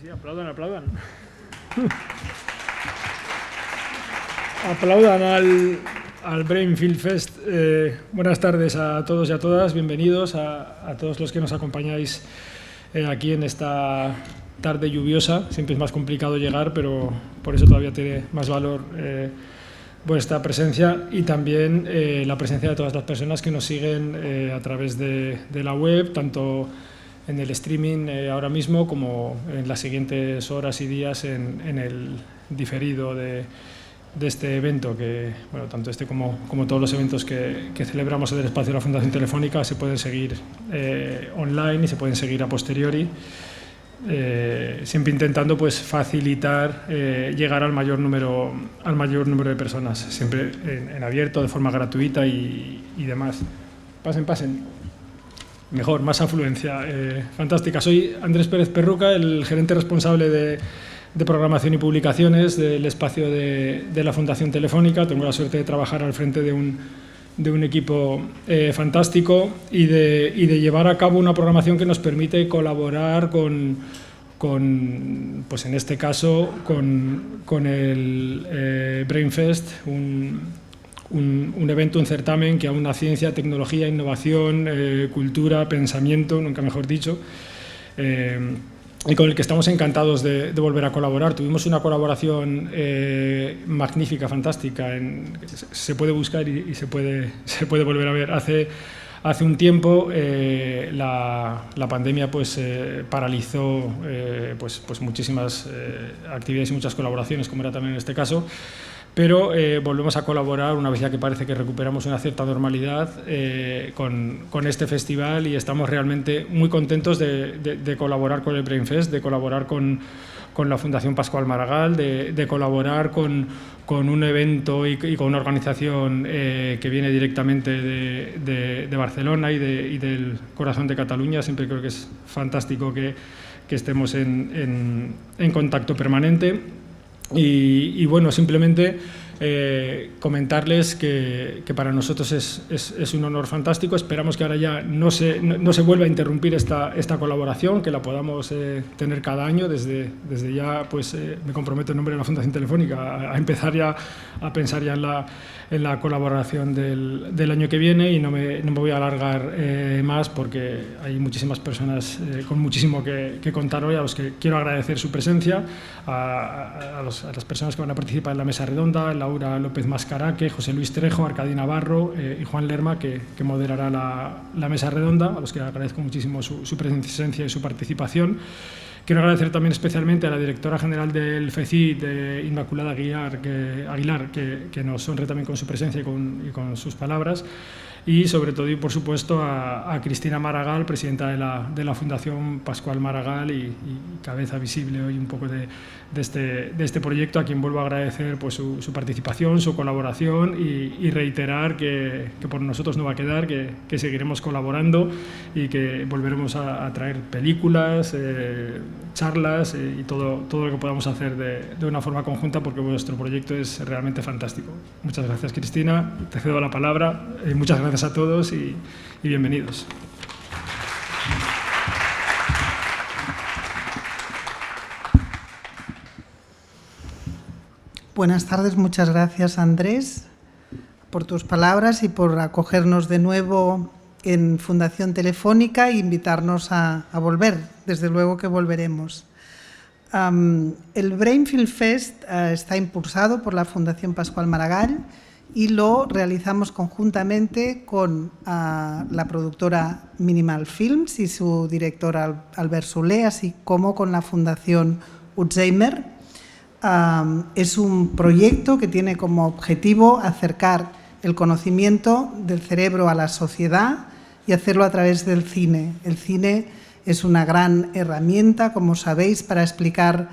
Sí, aplaudan. Aplaudan al Brain Film Fest. Buenas tardes a todos y a todas, bienvenidos a todos los que nos acompañáis aquí en esta tarde lluviosa. Siempre es más complicado llegar, pero por eso todavía tiene más valor vuestra presencia y también la presencia de todas las personas que nos siguen a través de la web, tanto en el streaming ahora mismo como en las siguientes horas y días en el diferido de este evento, que bueno, tanto este como todos los eventos que celebramos en el espacio de la Fundación Telefónica se pueden seguir online y se pueden seguir a posteriori, siempre intentando pues facilitar llegar al mayor número de personas, siempre en abierto, de forma gratuita y demás. Pasen. Mejor, más afluencia. Fantástica. Soy Andrés Pérez Perruca, el gerente responsable de programación y publicaciones del espacio de la Fundación Telefónica. Tengo la suerte de trabajar al frente de un equipo fantástico y de llevar a cabo una programación que nos permite colaborar con pues en este caso, con el Brainfest, un evento, un certamen que aúna ciencia, tecnología, innovación, cultura, pensamiento, nunca mejor dicho, y con el que estamos encantados de volver a colaborar. Tuvimos una colaboración magnífica, fantástica, se puede buscar y se puede volver a ver. Hace un tiempo la pandemia pues, paralizó pues muchísimas actividades y muchas colaboraciones, como era también en este caso. Pero volvemos a colaborar una vez ya que parece que recuperamos una cierta normalidad con este festival y estamos realmente muy contentos de colaborar con el Brainfest, de colaborar con la Fundación Pascual Maragall, de colaborar con un evento y con una organización que viene directamente de Barcelona y del corazón de Cataluña. Siempre creo que es fantástico que estemos en contacto permanente. Y bueno, simplemente comentarles que para nosotros es un honor fantástico. Esperamos que ahora ya no se vuelva a interrumpir esta colaboración, que la podamos tener cada año. Desde ya pues, me comprometo en nombre de la Fundación Telefónica a empezar ya a pensar ya en la colaboración del año que viene, y no me voy a alargar más porque hay muchísimas personas con muchísimo que contar hoy, a los que quiero agradecer su presencia, a las personas que van a participar en la mesa redonda: Laura López Mascaraque, José Luis Trejo, Arcadi Navarro y Juan Lerma, que moderará la mesa redonda, a los que agradezco muchísimo su presencia y su participación. Quiero agradecer también especialmente a la directora general del FECIT, Inmaculada Aguilar, que nos honre también con su presencia y con sus palabras. Y sobre todo y por supuesto a Cristina Maragall, presidenta de la Fundación Pascual Maragall y cabeza visible hoy un poco de este proyecto, a quien vuelvo a agradecer pues, su participación, su colaboración y reiterar que por nosotros no va a quedar, que seguiremos colaborando y que volveremos a traer películas, charlas y todo lo que podamos hacer de una forma conjunta, porque vuestro proyecto es realmente fantástico. Muchas gracias, Cristina. Te cedo la palabra. Muchas gracias a todos y bienvenidos. Buenas tardes, muchas gracias, Andrés, por tus palabras y por acogernos de nuevo en Fundación Telefónica e invitarnos a volver. Desde luego que volveremos. El Brain Film Fest está impulsado por la Fundación Pascual Maragall y lo realizamos conjuntamente con la productora Minimal Films y su director Albert Soler, así como con la Fundación Alzheimer. Es un proyecto que tiene como objetivo acercar el conocimiento del cerebro a la sociedad y hacerlo a través del cine. El cine es una gran herramienta, como sabéis, para explicar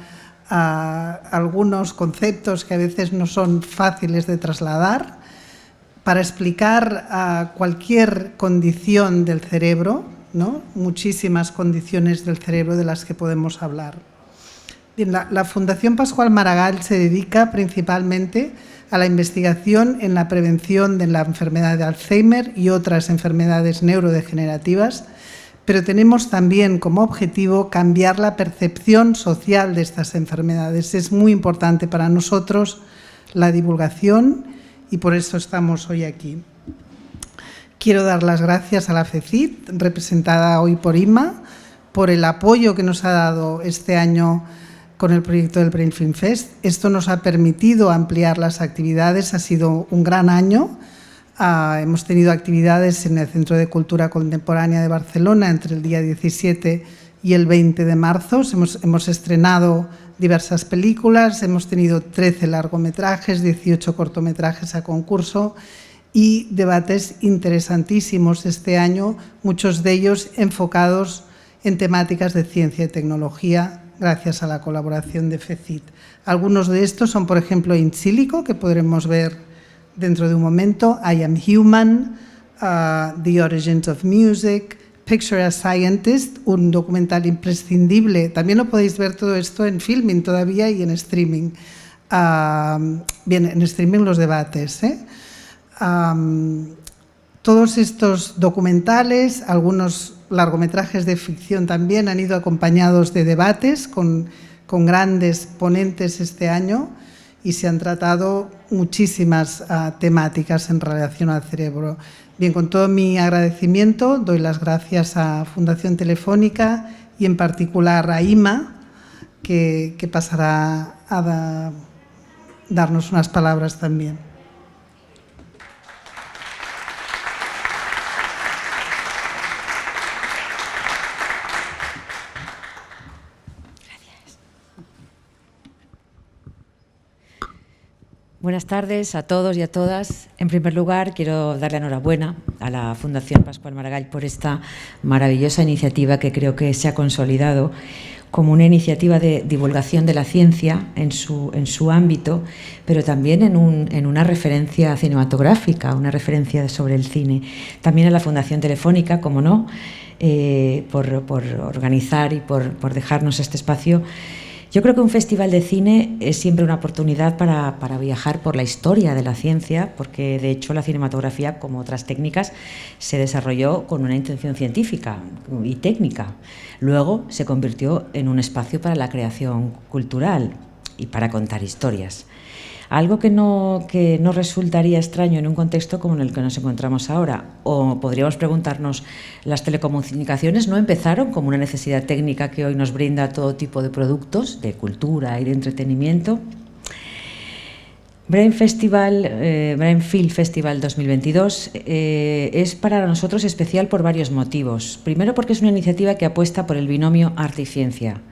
algunos conceptos que a veces no son fáciles de trasladar, para explicar cualquier condición del cerebro, ¿no? Muchísimas condiciones del cerebro de las que podemos hablar. Bien, la Fundación Pascual Maragall se dedica principalmente a la investigación en la prevención de la enfermedad de Alzheimer y otras enfermedades neurodegenerativas, pero tenemos también como objetivo cambiar la percepción social de estas enfermedades. Es muy importante para nosotros la divulgación y por eso estamos hoy aquí. Quiero dar las gracias a la FECIT, representada hoy por Ima, por el apoyo que nos ha dado este año con el proyecto del Brain Film Fest. Esto nos ha permitido ampliar las actividades, ha sido un gran año. Hemos tenido actividades en el Centro de Cultura Contemporánea de Barcelona entre el día 17 y el 20 de marzo. Hemos estrenado diversas películas, hemos tenido 13 largometrajes, 18 cortometrajes a concurso y debates interesantísimos este año, muchos de ellos enfocados en temáticas de ciencia y tecnología, gracias a la colaboración de FECIT. Algunos de estos son, por ejemplo, In Silico, que podremos ver dentro de un momento, I Am Human, The Origins of Music, Picture a Scientist, un documental imprescindible. También lo podéis ver todo esto en Filmin todavía y en streaming. Bien, en streaming los debates. Todos estos documentales, algunos largometrajes de ficción también, han ido acompañados de debates con grandes ponentes este año y se han tratado muchísimas temáticas en relación al cerebro. Bien, con todo mi agradecimiento, doy las gracias a Fundación Telefónica y en particular a Ima, que pasará a darnos unas palabras también. Buenas tardes a todos y a todas. En primer lugar, quiero darle enhorabuena a la Fundación Pascual Maragall por esta maravillosa iniciativa que creo que se ha consolidado como una iniciativa de divulgación de la ciencia en su ámbito, pero también en una referencia cinematográfica, una referencia sobre el cine. También a la Fundación Telefónica, como no, por organizar y por dejarnos este espacio. Yo creo que un festival de cine es siempre una oportunidad para viajar por la historia de la ciencia, porque de hecho la cinematografía, como otras técnicas, se desarrolló con una intención científica y técnica. Luego se convirtió en un espacio para la creación cultural y para contar historias. Algo que no resultaría extraño en un contexto como en el que nos encontramos ahora. O podríamos preguntarnos, ¿las telecomunicaciones no empezaron como una necesidad técnica que hoy nos brinda todo tipo de productos, de cultura y de entretenimiento? Brain Film Festival 2022 es para nosotros especial por varios motivos. Primero, porque es una iniciativa que apuesta por el binomio arte y ciencia,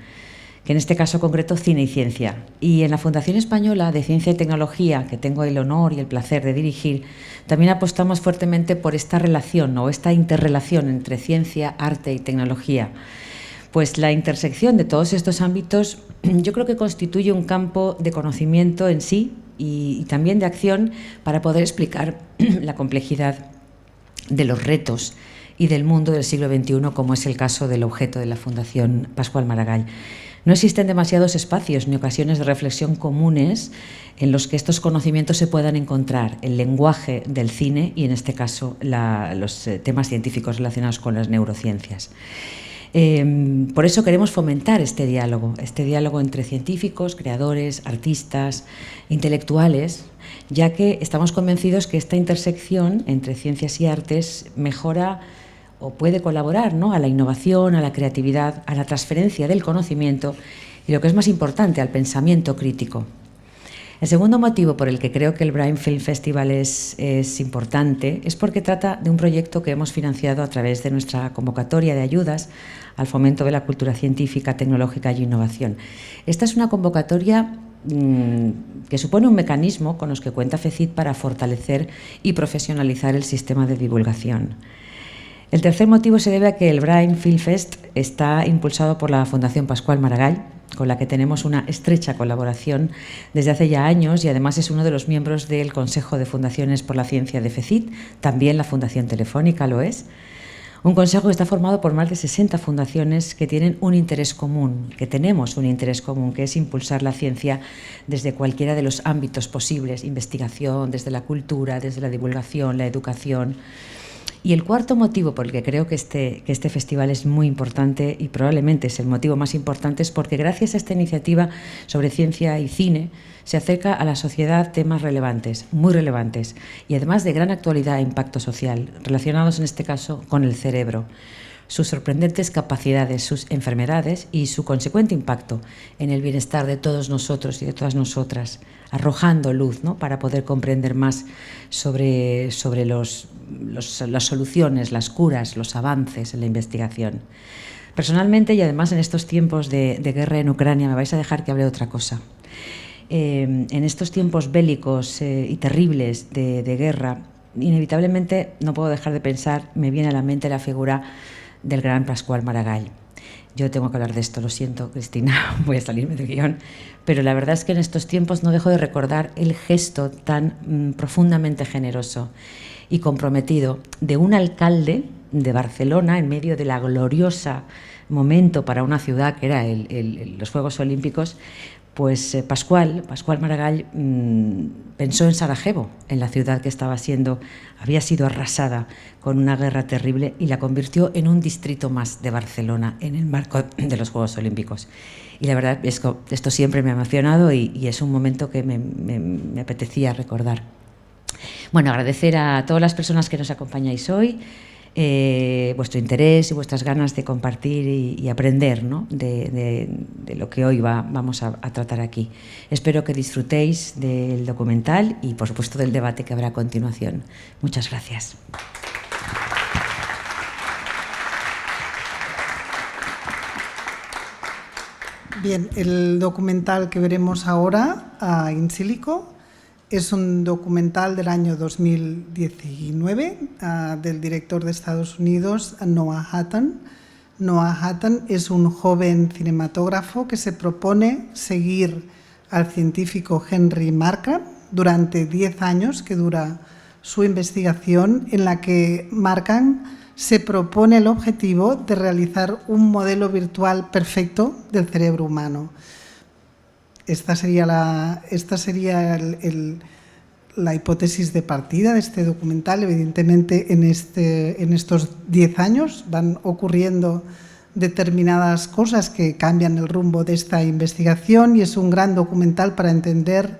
que en este caso concreto cine y ciencia. Y en la Fundación Española de Ciencia y Tecnología, que tengo el honor y el placer de dirigir, también apostamos fuertemente por esta relación o esta interrelación entre ciencia, arte y tecnología. Pues la intersección de todos estos ámbitos yo creo que constituye un campo de conocimiento en sí y también de acción para poder explicar la complejidad de los retos y del mundo del siglo XXI, como es el caso del objeto de la Fundación Pascual Maragall. No existen demasiados espacios ni ocasiones de reflexión comunes en los que estos conocimientos se puedan encontrar, el lenguaje del cine y, en este caso, los temas científicos relacionados con las neurociencias. Por eso queremos fomentar este diálogo entre científicos, creadores, artistas, intelectuales, ya que estamos convencidos que esta intersección entre ciencias y artes mejora o puede colaborar, ¿no?, a la innovación, a la creatividad, a la transferencia del conocimiento y, lo que es más importante, al pensamiento crítico. El segundo motivo por el que creo que el Brain Film Festival es importante es porque trata de un proyecto que hemos financiado a través de nuestra convocatoria de ayudas al fomento de la cultura científica, tecnológica y innovación. Esta es una convocatoria que supone un mecanismo con los que cuenta FECIT para fortalecer y profesionalizar el sistema de divulgación. El tercer motivo se debe a que el Brain Film Fest está impulsado por la Fundación Pascual Maragall, con la que tenemos una estrecha colaboración desde hace ya años y además es uno de los miembros del Consejo de Fundaciones por la Ciencia de FECIT, también la Fundación Telefónica lo es. Un consejo que está formado por más de 60 fundaciones que tienen un interés común, que tenemos un interés común, que es impulsar la ciencia desde cualquiera de los ámbitos posibles, investigación, desde la cultura, desde la divulgación, la educación. Y el cuarto motivo por el que creo que este festival es muy importante, y probablemente es el motivo más importante, es porque gracias a esta iniciativa sobre ciencia y cine se acerca a la sociedad temas relevantes, muy relevantes, y además de gran actualidad e impacto social, relacionados en este caso con el cerebro, sus sorprendentes capacidades, sus enfermedades y su consecuente impacto en el bienestar de todos nosotros y de todas nosotras, arrojando luz, ¿no?, para poder comprender más sobre las soluciones, las curas, los avances en la investigación. Personalmente, y además en estos tiempos de guerra en Ucrania, me vais a dejar que hable de otra cosa. En estos tiempos bélicos y terribles de guerra, inevitablemente no puedo dejar de pensar, me viene a la mente la figura del gran Pascual Maragall. Yo tengo que hablar de esto, lo siento, Cristina, voy a salirme del guión, pero la verdad es que en estos tiempos no dejo de recordar el gesto tan profundamente generoso y comprometido de un alcalde de Barcelona en medio de la gloriosa momento para una ciudad que era los Juegos Olímpicos. Pues Pascual Maragall pensó en Sarajevo, en la ciudad que había sido arrasada con una guerra terrible, y la convirtió en un distrito más de Barcelona en el marco de los Juegos Olímpicos. Y la verdad es que esto siempre me ha emocionado y es un momento que me apetecía recordar. Bueno, agradecer a todas las personas que nos acompañáis hoy, vuestro interés y vuestras ganas de compartir y aprender, ¿no?, de lo que hoy vamos a tratar aquí. Espero que disfrutéis del documental y, por supuesto, del debate que habrá a continuación. Muchas gracias. Bien, el documental que veremos ahora, In Silico, es un documental del año 2019 del director de Estados Unidos, Noah Hutton. Noah Hutton es un joven cinematógrafo que se propone seguir al científico Henry Markram durante 10 años que dura su investigación, en la que Markram se propone el objetivo de realizar un modelo virtual perfecto del cerebro humano. Esta sería la hipótesis de partida de este documental. Evidentemente, en estos 10 años van ocurriendo determinadas cosas que cambian el rumbo de esta investigación, y es un gran documental para entender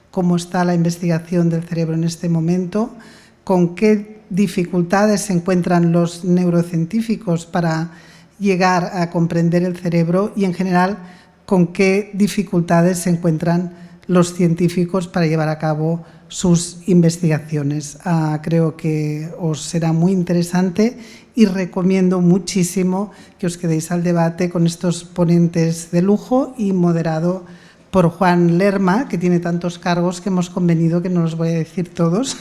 cómo está la investigación del cerebro en este momento, con qué dificultades se encuentran los neurocientíficos para llegar a comprender el cerebro y, en general, con qué dificultades se encuentran los científicos para llevar a cabo sus investigaciones. Creo que os será muy interesante y recomiendo muchísimo que os quedéis al debate con estos ponentes de lujo y moderado por Juan Lerma, que tiene tantos cargos que hemos convenido que no los voy a decir todos,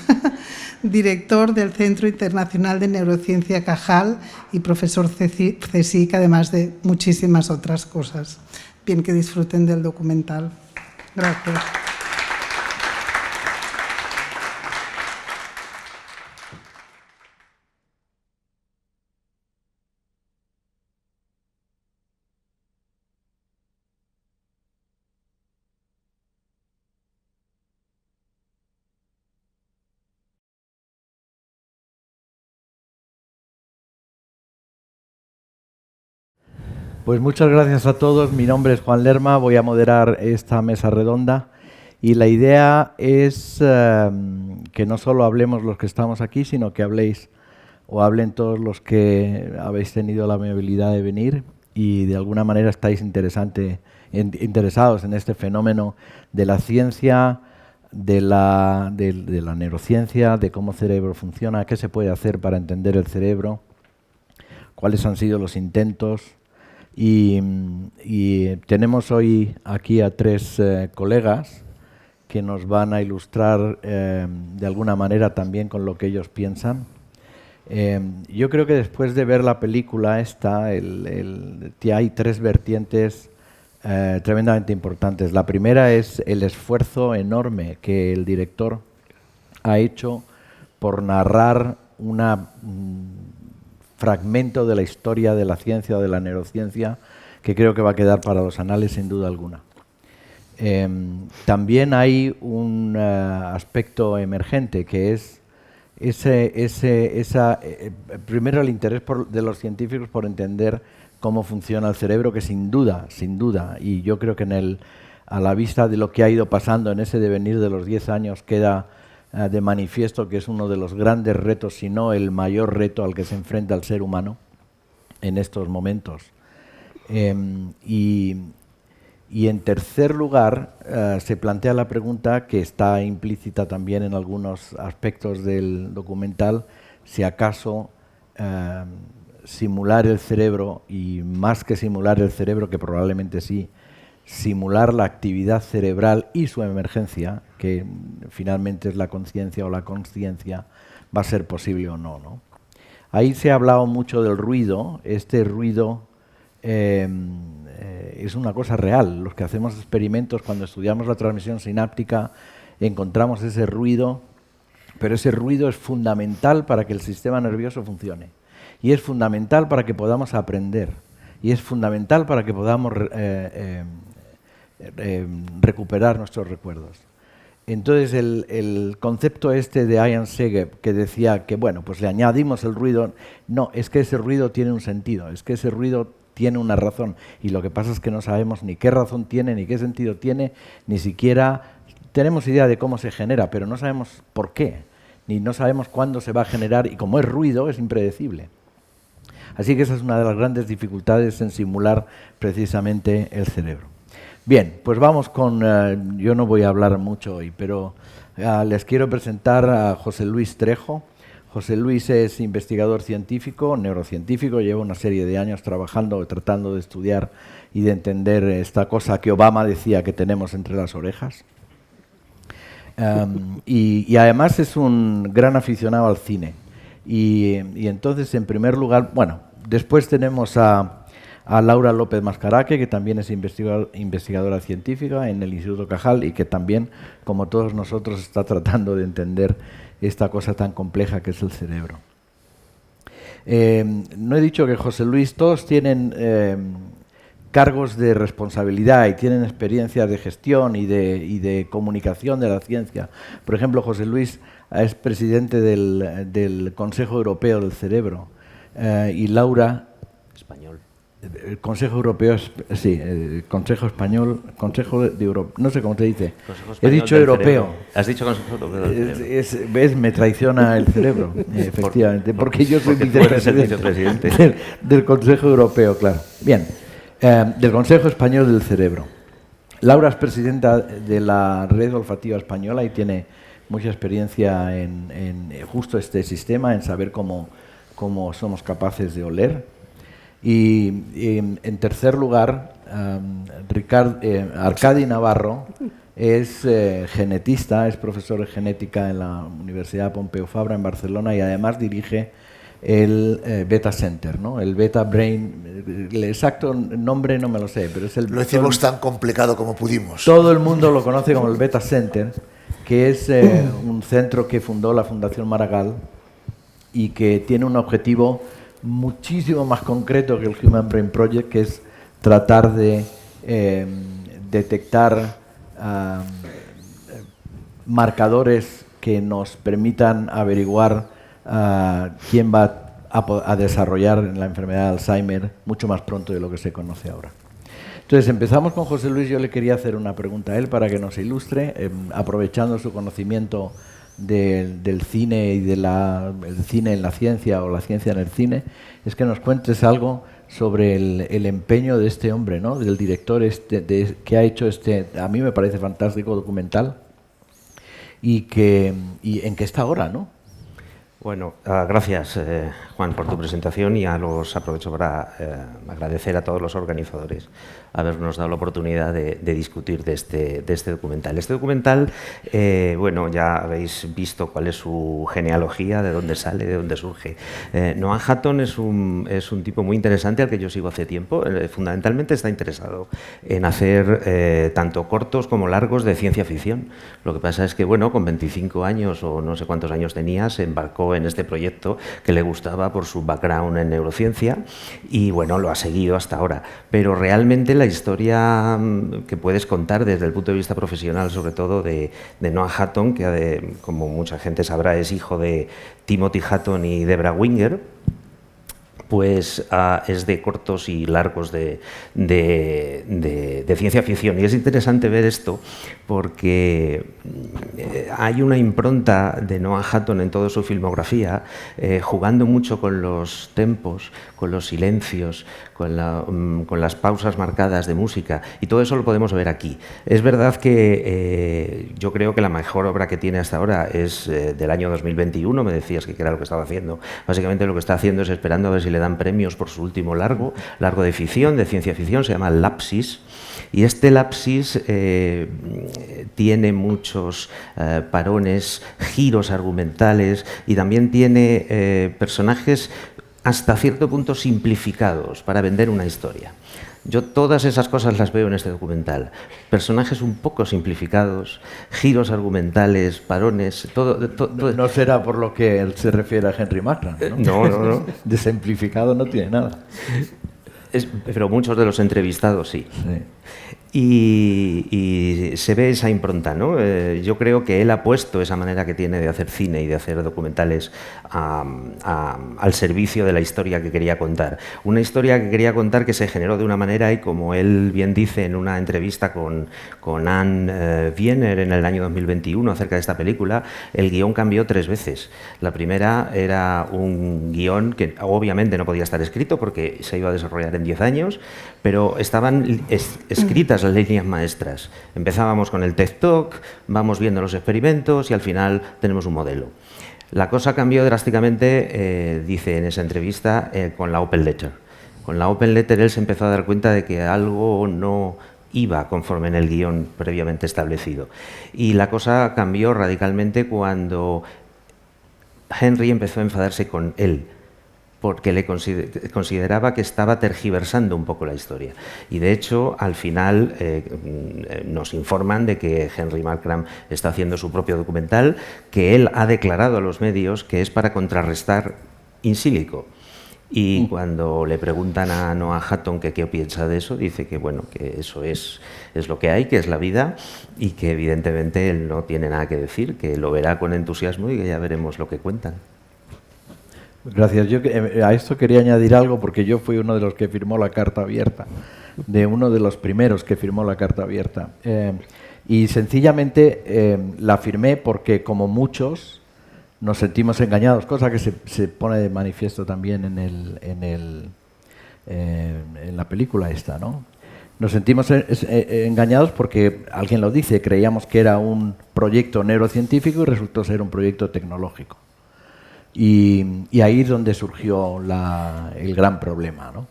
director del Centro Internacional de Neurociencia Cajal y profesor CSIC, además de muchísimas otras cosas. Bien, que disfruten del documental. Gracias. Pues muchas gracias a todos. Mi nombre es Juan Lerma, voy a moderar esta mesa redonda y la idea es que no solo hablemos los que estamos aquí, sino que hablen todos los que habéis tenido la amabilidad de venir y de alguna manera estáis interesados en este fenómeno de la ciencia, de la neurociencia, de cómo el cerebro funciona, qué se puede hacer para entender el cerebro, cuáles han sido los intentos. Y tenemos hoy aquí a 3 colegas que nos van a ilustrar de alguna manera también con lo que ellos piensan. Yo creo que después de ver la película esta, hay 3 vertientes tremendamente importantes. La primera es el esfuerzo enorme que el director ha hecho por narrar una fragmento de la historia de la ciencia o de la neurociencia que creo que va a quedar para los anales sin duda alguna. También hay un aspecto emergente que es primero el interés de los científicos por entender cómo funciona el cerebro, que sin duda, y yo creo que a la vista de lo que ha ido pasando en ese devenir de los 10 años, queda de manifiesto que es uno de los grandes retos, si no el mayor reto al que se enfrenta el ser humano en estos momentos. Y en tercer lugar, se plantea la pregunta, que está implícita también en algunos aspectos del documental, si acaso simular el cerebro, y más que simular el cerebro, que probablemente sí, simular la actividad cerebral y su emergencia, que finalmente es la conciencia o la consciencia, va a ser posible o no, ¿no? Ahí se ha hablado mucho del ruido. Este ruido es una cosa real. Los que hacemos experimentos, cuando estudiamos la transmisión sináptica, encontramos ese ruido, pero ese ruido es fundamental para que el sistema nervioso funcione. Y es fundamental para que podamos aprender. Y es fundamental para que podamos recuperar nuestros recuerdos. Entonces el concepto este de Ian Segep, que decía que bueno, pues le añadimos el ruido, no, es que ese ruido tiene un sentido, es que ese ruido tiene una razón, y lo que pasa es que no sabemos ni qué razón tiene, ni qué sentido tiene, ni siquiera tenemos idea de cómo se genera, pero no sabemos por qué, ni no sabemos cuándo se va a generar, y como es ruido, es impredecible. Así que esa es una de las grandes dificultades en simular precisamente el cerebro. Bien, pues vamos con... yo no voy a hablar mucho hoy, pero les quiero presentar a José Luis Trejo. José Luis es investigador científico, neurocientífico, lleva una serie de años trabajando, tratando de estudiar y de entender esta cosa que Obama decía que tenemos entre las orejas. Y además es un gran aficionado al cine. Y entonces, en primer lugar, bueno, después tenemos a Laura López Mascaraque, que también es investigadora científica en el Instituto Cajal y que también, como todos nosotros, está tratando de entender esta cosa tan compleja que es el cerebro. No he dicho que José Luis, todos tienen cargos de responsabilidad y tienen experiencias de gestión y de comunicación de la ciencia. Por ejemplo, José Luis es presidente del Consejo Europeo del Cerebro, y Laura... Español. El Consejo Europeo, sí, el Consejo Español, Consejo de Europa, no sé cómo se dice. He dicho europeo. Cerebro. Has dicho Consejo Europeo del Cerebro. ¿Ves? Me traiciona el cerebro, efectivamente, porque yo soy vicepresidente del Consejo Europeo, claro. Bien, del Consejo Español del Cerebro. Laura es presidenta de la Red Olfativa Española y tiene mucha experiencia en justo este sistema, en saber cómo somos capaces de oler. Y en tercer lugar, Arcadi Navarro es genetista, es profesor de genética en la Universidad Pompeu Fabra en Barcelona y además dirige el Beta Center, ¿no? El Beta Brain, el exacto nombre no me lo sé, pero es el... Lo hicimos tan complicado como pudimos. Todo el mundo lo conoce como el Beta Center, que es un centro que fundó la Fundación Maragall y que tiene un objetivo muchísimo más concreto que el Human Brain Project, que es tratar de detectar marcadores que nos permitan averiguar quién va a desarrollar la enfermedad de Alzheimer mucho más pronto de lo que se conoce ahora. Entonces empezamos con José Luis. Yo le quería hacer una pregunta a él para que nos ilustre, aprovechando su conocimiento del cine y el cine en la ciencia o la ciencia en el cine, es que nos cuentes algo sobre el empeño de este hombre, ¿no? Del director que ha hecho a mí me parece fantástico documental y en qué está ahora, ¿no? Bueno, gracias Juan por tu presentación, y aprovecho para agradecer a todos los organizadores habernos dado la oportunidad de discutir de este documental. Este documental, bueno, ya habéis visto cuál es su genealogía, de dónde sale, de dónde surge. Noah Hatton es un tipo muy interesante al que yo sigo hace tiempo. Fundamentalmente está interesado en hacer tanto cortos como largos de ciencia ficción. Lo que pasa es que, bueno, con 25 años o no sé cuántos años tenía, se embarcó empezó en este proyecto que le gustaba por su background en neurociencia y bueno, lo ha seguido hasta ahora. Pero realmente la historia que puedes contar desde el punto de vista profesional, sobre todo de Noah Hutton, que como mucha gente sabrá es hijo de Timothy Hutton y Debra Winger, pues es de cortos y largos de ciencia ficción. Y es interesante ver esto porque hay una impronta de Noah Hutton en toda su filmografía, jugando mucho con los tempos, con los silencios, con las pausas marcadas de música, y todo eso lo podemos ver aquí. Es verdad que yo creo que la mejor obra que tiene hasta ahora es del año 2021, me decías que era lo que estaba haciendo. Básicamente lo que está haciendo es esperando a ver si le dan premios por su último largo de ficción, de ciencia ficción, se llama Lapsis, y este Lapsis tiene muchos parones, giros argumentales, y también tiene personajes hasta cierto punto simplificados para vender una historia. Yo todas esas cosas las veo en este documental. Personajes un poco simplificados, giros argumentales, parones, todo. No será por lo que él se refiere a Henry Markram, ¿no? No. De simplificado no tiene nada. Pero muchos de los entrevistados sí. Y se ve esa impronta, ¿no? Yo creo que él ha puesto esa manera que tiene de hacer cine y de hacer documentales al servicio de la historia que quería contar. Una historia que quería contar que se generó de una manera, y como él bien dice en una entrevista con Anne Wiener en el año 2021 acerca de esta película, el guión cambió 3 veces. La primera era un guión que obviamente no podía estar escrito porque se iba a desarrollar en 10 años, pero estaban escritas las líneas maestras. Empezábamos con el TED Talk, vamos viendo los experimentos y al final tenemos un modelo. La cosa cambió drásticamente, dice en esa entrevista, con la Open Letter. Con la Open Letter él se empezó a dar cuenta de que algo no iba conforme en el guión previamente establecido. Y la cosa cambió radicalmente cuando Henry empezó a enfadarse con él, porque le consideraba que estaba tergiversando un poco la historia. Y de hecho, al final nos informan de que Henry Markram está haciendo su propio documental, que él ha declarado a los medios que es para contrarrestar in silico. Y cuando le preguntan a Noah Hutton que qué piensa de eso, dice que bueno, que eso es lo que hay, que es la vida, y que evidentemente él no tiene nada que decir, que lo verá con entusiasmo y que ya veremos lo que cuentan. Gracias. Yo a esto quería añadir algo porque yo fui uno de los que firmó la carta abierta, de uno de los primeros que firmó la carta abierta. Y sencillamente la firmé porque, como muchos, nos sentimos engañados, cosa que se pone de manifiesto también en la película esta, ¿no? Nos sentimos engañados porque alguien lo dice, creíamos que era un proyecto neurocientífico y resultó ser un proyecto tecnológico. Y ahí es donde surgió el gran problema, ¿no?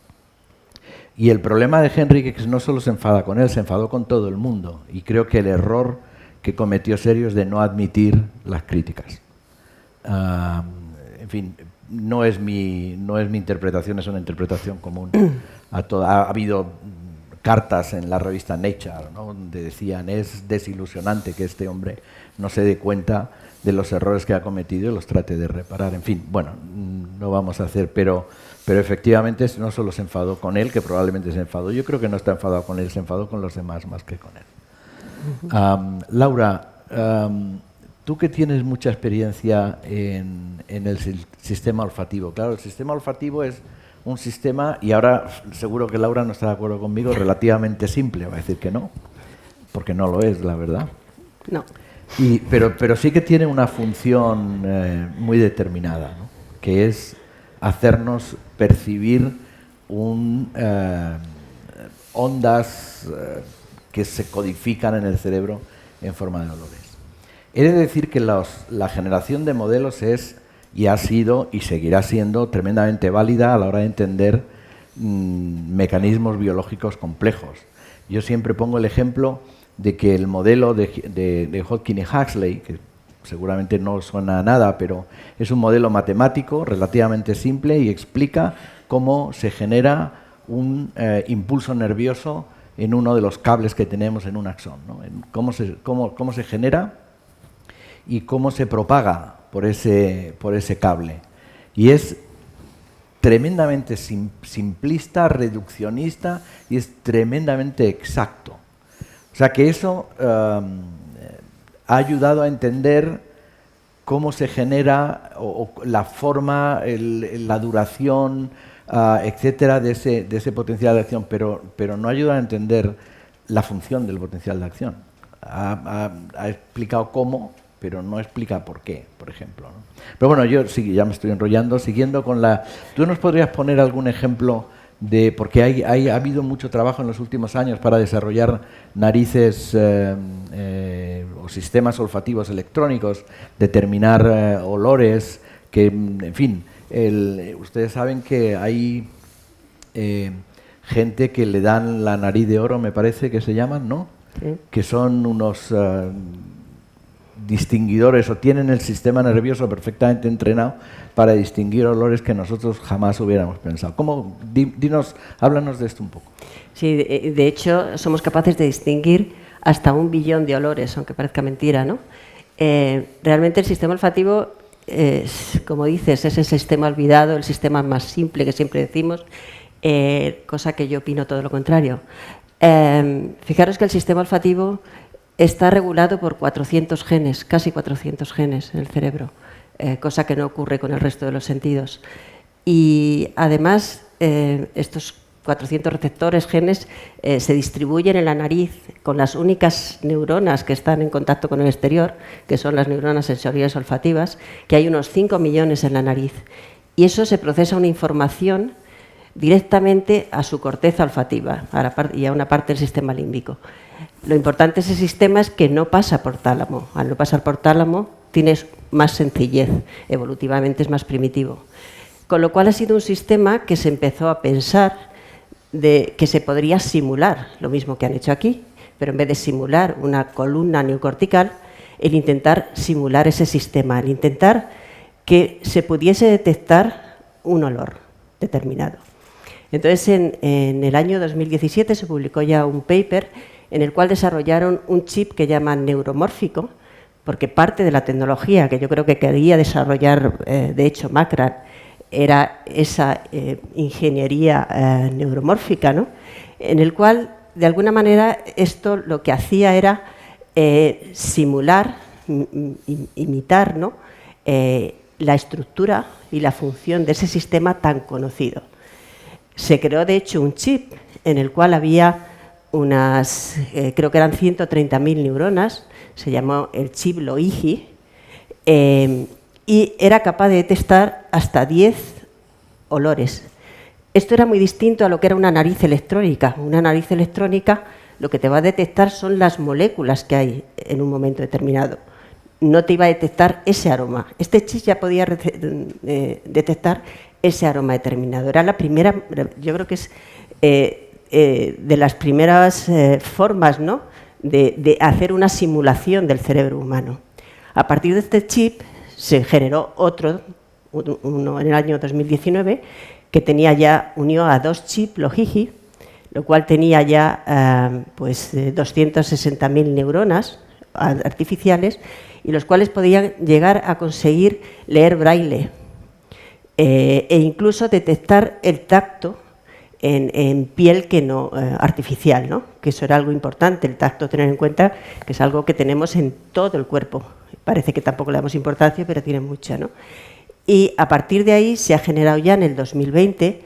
Y el problema de Henry es que no solo se enfada con él, se enfadó con todo el mundo. Y creo que el error que cometió serio es de no admitir las críticas. En fin, no es mi interpretación, es una interpretación común. Ha habido cartas en la revista Nature, ¿no?, donde decían es desilusionante que este hombre no se dé cuenta de los errores que ha cometido y los trate de reparar. En fin, bueno, no vamos a hacer, pero efectivamente no solo se enfadó con él, que probablemente se enfadó, yo creo que no está enfadado con él, se enfadó con los demás más que con él. Laura, tú que tienes mucha experiencia en el sistema olfativo, claro, el sistema olfativo es un sistema, y ahora seguro que Laura no está de acuerdo conmigo, relativamente simple, va a decir que no, porque no lo es, la verdad. No. Pero sí que tiene una función muy determinada, ¿no?, que es hacernos percibir ondas que se codifican en el cerebro en forma de olores. He de decir que la generación de modelos es, y ha sido y seguirá siendo tremendamente válida a la hora de entender mecanismos biológicos complejos. Yo siempre pongo el ejemplo de que el modelo de Hodgkin y Huxley, que seguramente no suena a nada, pero es un modelo matemático relativamente simple y explica cómo se genera un impulso nervioso en uno de los cables que tenemos en un axón, ¿no? Cómo se genera y cómo se propaga por ese cable. Y es tremendamente simplista, reduccionista y es tremendamente exacto. O sea que eso ha ayudado a entender cómo se genera o la forma, la duración, etcétera, de ese potencial de acción, pero no ayuda a entender la función del potencial de acción. Ha explicado cómo, pero no explica por qué, por ejemplo, ¿no? Pero bueno, yo sí, ya me estoy enrollando, siguiendo con la... ¿Tú nos podrías poner algún ejemplo de... Porque ha habido mucho trabajo en los últimos años para desarrollar narices o sistemas olfativos electrónicos, determinar olores, que, en fin, ustedes saben que hay gente que le dan la nariz de oro, me parece que se llaman, ¿no? Sí. Que son unos... distinguidores o tienen el sistema nervioso perfectamente entrenado para distinguir olores que nosotros jamás hubiéramos pensado. ¿Cómo? Háblanos de esto un poco. Sí, de hecho somos capaces de distinguir hasta 1 billón de olores, aunque parezca mentira, ¿no? Realmente el sistema olfativo, como dices, es el sistema olvidado, el sistema más simple que siempre decimos, cosa que yo opino todo lo contrario. Fijaros que el sistema olfativo está regulado por 400 genes, casi 400 genes en el cerebro, cosa que no ocurre con el resto de los sentidos. Y además, estos 400 receptores, genes, se distribuyen en la nariz con las únicas neuronas que están en contacto con el exterior, que son las neuronas sensoriales olfativas, que hay unos 5 millones en la nariz. Y eso se procesa una información directamente a su corteza olfativa y a una parte del sistema límbico. Lo importante de ese sistema es que no pasa por tálamo. Al no pasar por tálamo, tienes más sencillez, evolutivamente es más primitivo. Con lo cual ha sido un sistema que se empezó a pensar de que se podría simular, lo mismo que han hecho aquí, pero en vez de simular una columna neocortical, el intentar simular ese sistema, el intentar que se pudiese detectar un olor determinado. Entonces, en el año 2017 se publicó ya un paper en el cual desarrollaron un chip que llaman neuromórfico, porque parte de la tecnología que yo creo que quería desarrollar, de hecho, Makran, era esa ingeniería neuromórfica, ¿no? En el cual, de alguna manera, esto lo que hacía era simular, imitar, ¿no? La estructura y la función de ese sistema tan conocido. Se creó, de hecho, un chip en el cual había unas, creo que eran 130.000 neuronas, se llamó el chip Loihi, y era capaz de detectar hasta 10 olores. Esto era muy distinto a lo que era una nariz electrónica. Una nariz electrónica lo que te va a detectar son las moléculas que hay en un momento determinado. No te iba a detectar ese aroma. Este chip ya podía detectar ese aroma determinado. Era la primera, yo creo que es de las primeras formas, ¿no?, de hacer una simulación del cerebro humano. A partir de este chip se generó uno en el año 2019, que tenía ya unió a 2 chips Loihi, lo cual tenía ya 260.000 neuronas artificiales, y los cuales podían llegar a conseguir leer braille e incluso detectar el tacto en piel que no artificial, ¿no? Que eso era algo importante, el tacto, tener en cuenta que es algo que tenemos en todo el cuerpo. Parece que tampoco le damos importancia, pero tiene mucha, ¿no? Y a partir de ahí se ha generado ya en el 2020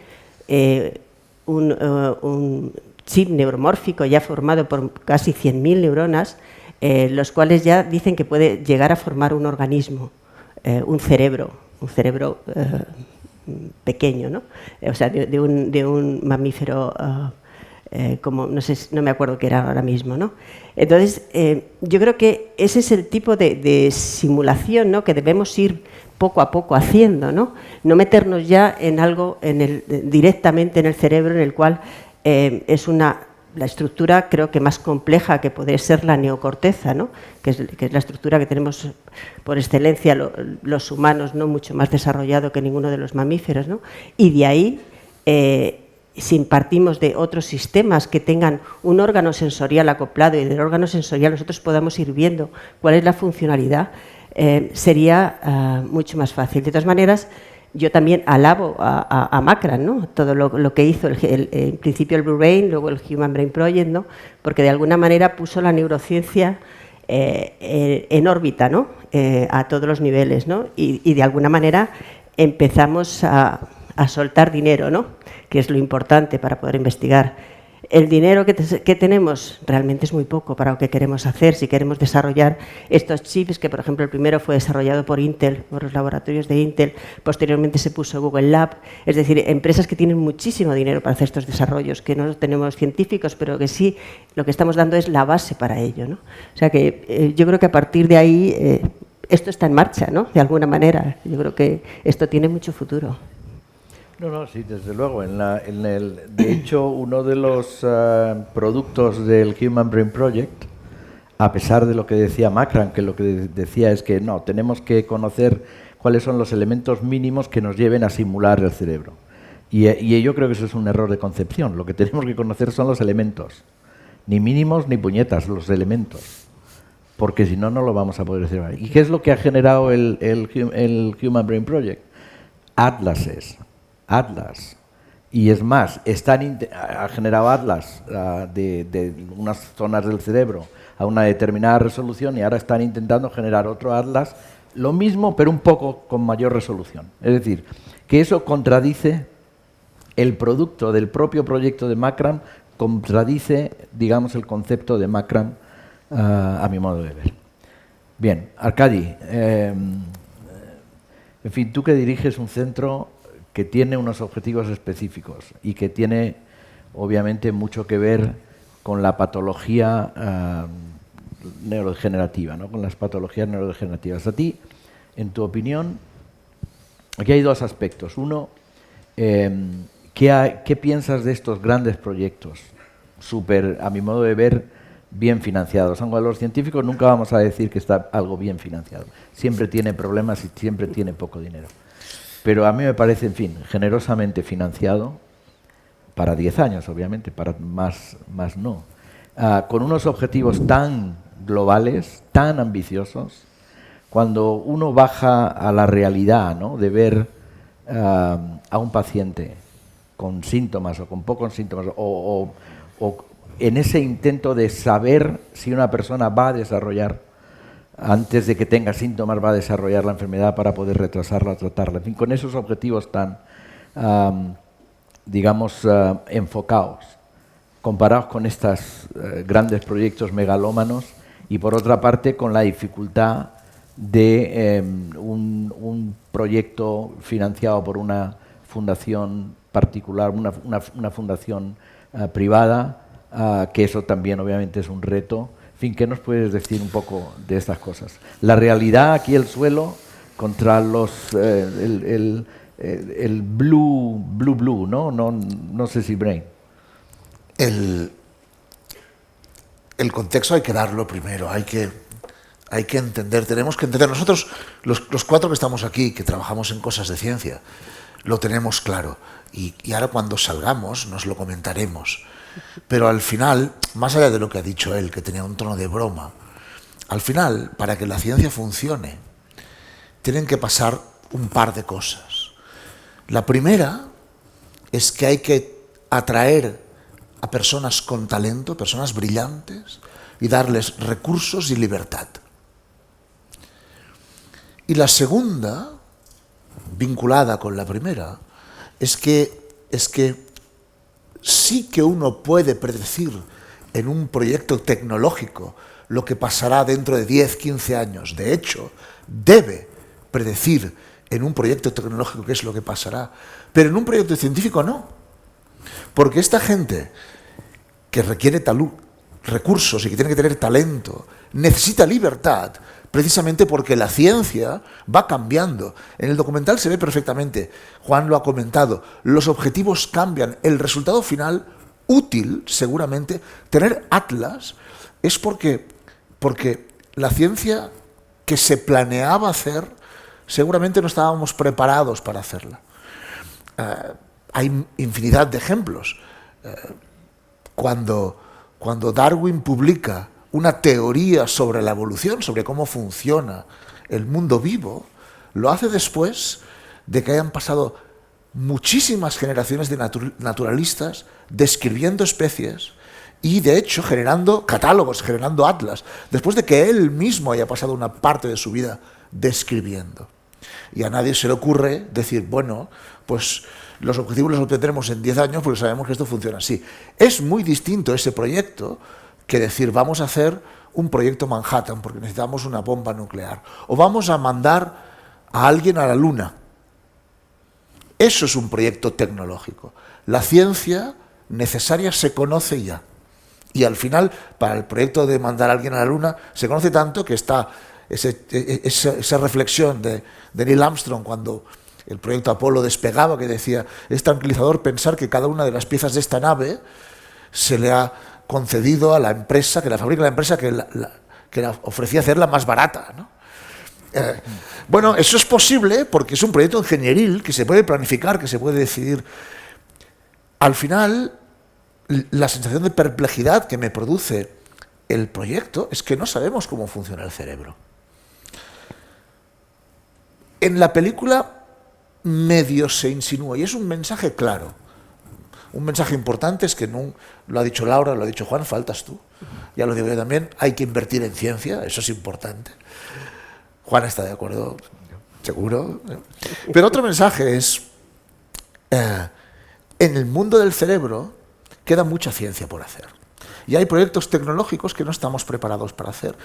un chip neuromórfico ya formado por casi 100.000 neuronas, los cuales ya dicen que puede llegar a formar un organismo, un cerebro pequeño, ¿no? O sea, de un mamífero, como no me acuerdo qué era ahora mismo, ¿no? Entonces, yo creo que ese es el tipo de simulación, ¿no?, que debemos ir poco a poco haciendo, ¿no? No meternos ya en algo directamente en el cerebro, en el cual es la estructura, creo que más compleja que puede ser la neocorteza, ¿no?, que es la estructura que tenemos por excelencia los humanos, ¿no?, mucho más desarrollado que ninguno de los mamíferos, ¿no? Y de ahí, si partimos de otros sistemas que tengan un órgano sensorial acoplado, y del órgano sensorial nosotros podamos ir viendo cuál es la funcionalidad, sería mucho más fácil. De todas maneras, yo también alabo a Makran, ¿no? Todo lo que hizo, en principio el Blue Brain, luego el Human Brain Project, ¿no? Porque de alguna manera puso la neurociencia en órbita, ¿no? A todos los niveles, ¿no? Y de alguna manera empezamos a soltar dinero, ¿no? Que es lo importante para poder investigar. El dinero que tenemos realmente es muy poco para lo que queremos hacer. Si queremos desarrollar estos chips, que por ejemplo el primero fue desarrollado por Intel, por los laboratorios de Intel, posteriormente se puso Google Lab, es decir, empresas que tienen muchísimo dinero para hacer estos desarrollos, que no tenemos científicos, pero que sí lo que estamos dando es la base para ello, ¿no? O sea que yo creo que a partir de ahí esto está en marcha, ¿no? De alguna manera. Yo creo que esto tiene mucho futuro. No, sí, desde luego. De hecho, uno de los productos del Human Brain Project, a pesar de lo que decía Makran, que lo que decía es que no, tenemos que conocer cuáles son los elementos mínimos que nos lleven a simular el cerebro. Y yo creo que eso es un error de concepción. Lo que tenemos que conocer son los elementos. Ni mínimos ni puñetas, los elementos. Porque si no, no lo vamos a poder hacer. ¿Y qué es lo que ha generado el Human Brain Project? Atlas. Y es más, ha generado atlas de unas zonas del cerebro a una determinada resolución y ahora están intentando generar otro atlas, lo mismo pero un poco con mayor resolución. Es decir, que eso contradice el producto del propio proyecto de Makran, contradice, digamos, el concepto de Makran a mi modo de ver. Bien, Arkady, en fin, tú que diriges un centro que tiene unos objetivos específicos y que tiene, obviamente, mucho que ver con la patología neurodegenerativa, ¿no? Con las patologías neurodegenerativas. A ti, en tu opinión, aquí hay dos aspectos. Uno, ¿qué piensas de estos grandes proyectos? Súper, a mi modo de ver, bien financiados. Aunque a los científicos nunca vamos a decir que está algo bien financiado. Siempre tiene problemas y siempre tiene poco dinero. Pero a mí me parece, en fin, generosamente financiado, para 10 años, obviamente, para más no, con unos objetivos tan globales, tan ambiciosos, cuando uno baja a la realidad, ¿no?, de ver a un paciente con síntomas o con pocos síntomas, o en ese intento de saber si una persona va a desarrollar, antes de que tenga síntomas, va a desarrollar la enfermedad para poder retrasarla o tratarla. En fin, con esos objetivos tan, digamos, enfocados, comparados con estos grandes proyectos megalómanos y, por otra parte, con la dificultad de un proyecto financiado por una fundación particular, una fundación privada, que eso también, obviamente, es un reto. En fin, ¿qué nos puedes decir un poco de estas cosas? La realidad aquí, el suelo, contra el blue, ¿no? No sé si brain. El contexto hay que darlo primero, hay que entender, tenemos que entender. Nosotros, los cuatro que estamos aquí, que trabajamos en cosas de ciencia, lo tenemos claro. Y ahora cuando salgamos nos lo comentaremos. Pero al final, más allá de lo que ha dicho él, que tenía un tono de broma, al final, para que la ciencia funcione, tienen que pasar un par de cosas. La primera es que hay que atraer a personas con talento, personas brillantes, y darles recursos y libertad. Y la segunda, vinculada con la primera, es que sí que uno puede predecir en un proyecto tecnológico lo que pasará dentro de 10, 15 años. De hecho, debe predecir en un proyecto tecnológico qué es lo que pasará. Pero en un proyecto científico no. Porque esta gente que requiere recursos y que tiene que tener talento, necesita libertad, precisamente porque la ciencia va cambiando. En el documental se ve perfectamente, Juan lo ha comentado, los objetivos cambian, el resultado final, útil seguramente, tener atlas, es porque la ciencia que se planeaba hacer, seguramente no estábamos preparados para hacerla. Hay infinidad de ejemplos. Cuando Darwin publica una teoría sobre la evolución, sobre cómo funciona el mundo vivo, lo hace después de que hayan pasado muchísimas generaciones de naturalistas describiendo especies y, de hecho, generando catálogos, generando atlas, después de que él mismo haya pasado una parte de su vida describiendo. Y a nadie se le ocurre decir, bueno, pues los objetivos los obtendremos en 10 años porque sabemos que esto funciona así. Es muy distinto ese proyecto que decir, vamos a hacer un proyecto Manhattan porque necesitamos una bomba nuclear, o vamos a mandar a alguien a la Luna. Eso es un proyecto tecnológico. La ciencia necesaria se conoce ya. Y al final, para el proyecto de mandar a alguien a la Luna, se conoce tanto que está esa reflexión de Neil Armstrong cuando el proyecto Apolo despegaba, que decía, es tranquilizador pensar que cada una de las piezas de esta nave se le ha concedido a la empresa, que la fabrica la empresa que la ofrecía hacerla más barata, ¿no? Bueno, eso es posible porque es un proyecto ingenieril que se puede planificar, que se puede decidir. Al final, la sensación de perplejidad que me produce el proyecto es que no sabemos cómo funciona el cerebro. En la película medio se insinúa, y es un mensaje claro. Un mensaje importante es que no, lo ha dicho Laura, lo ha dicho Juan, faltas tú. Ya lo digo yo también, hay que invertir en ciencia, eso es importante. Juan está de acuerdo, seguro. Pero otro mensaje es, en el mundo del cerebro queda mucha ciencia por hacer. Y hay proyectos tecnológicos que no estamos preparados para hacer.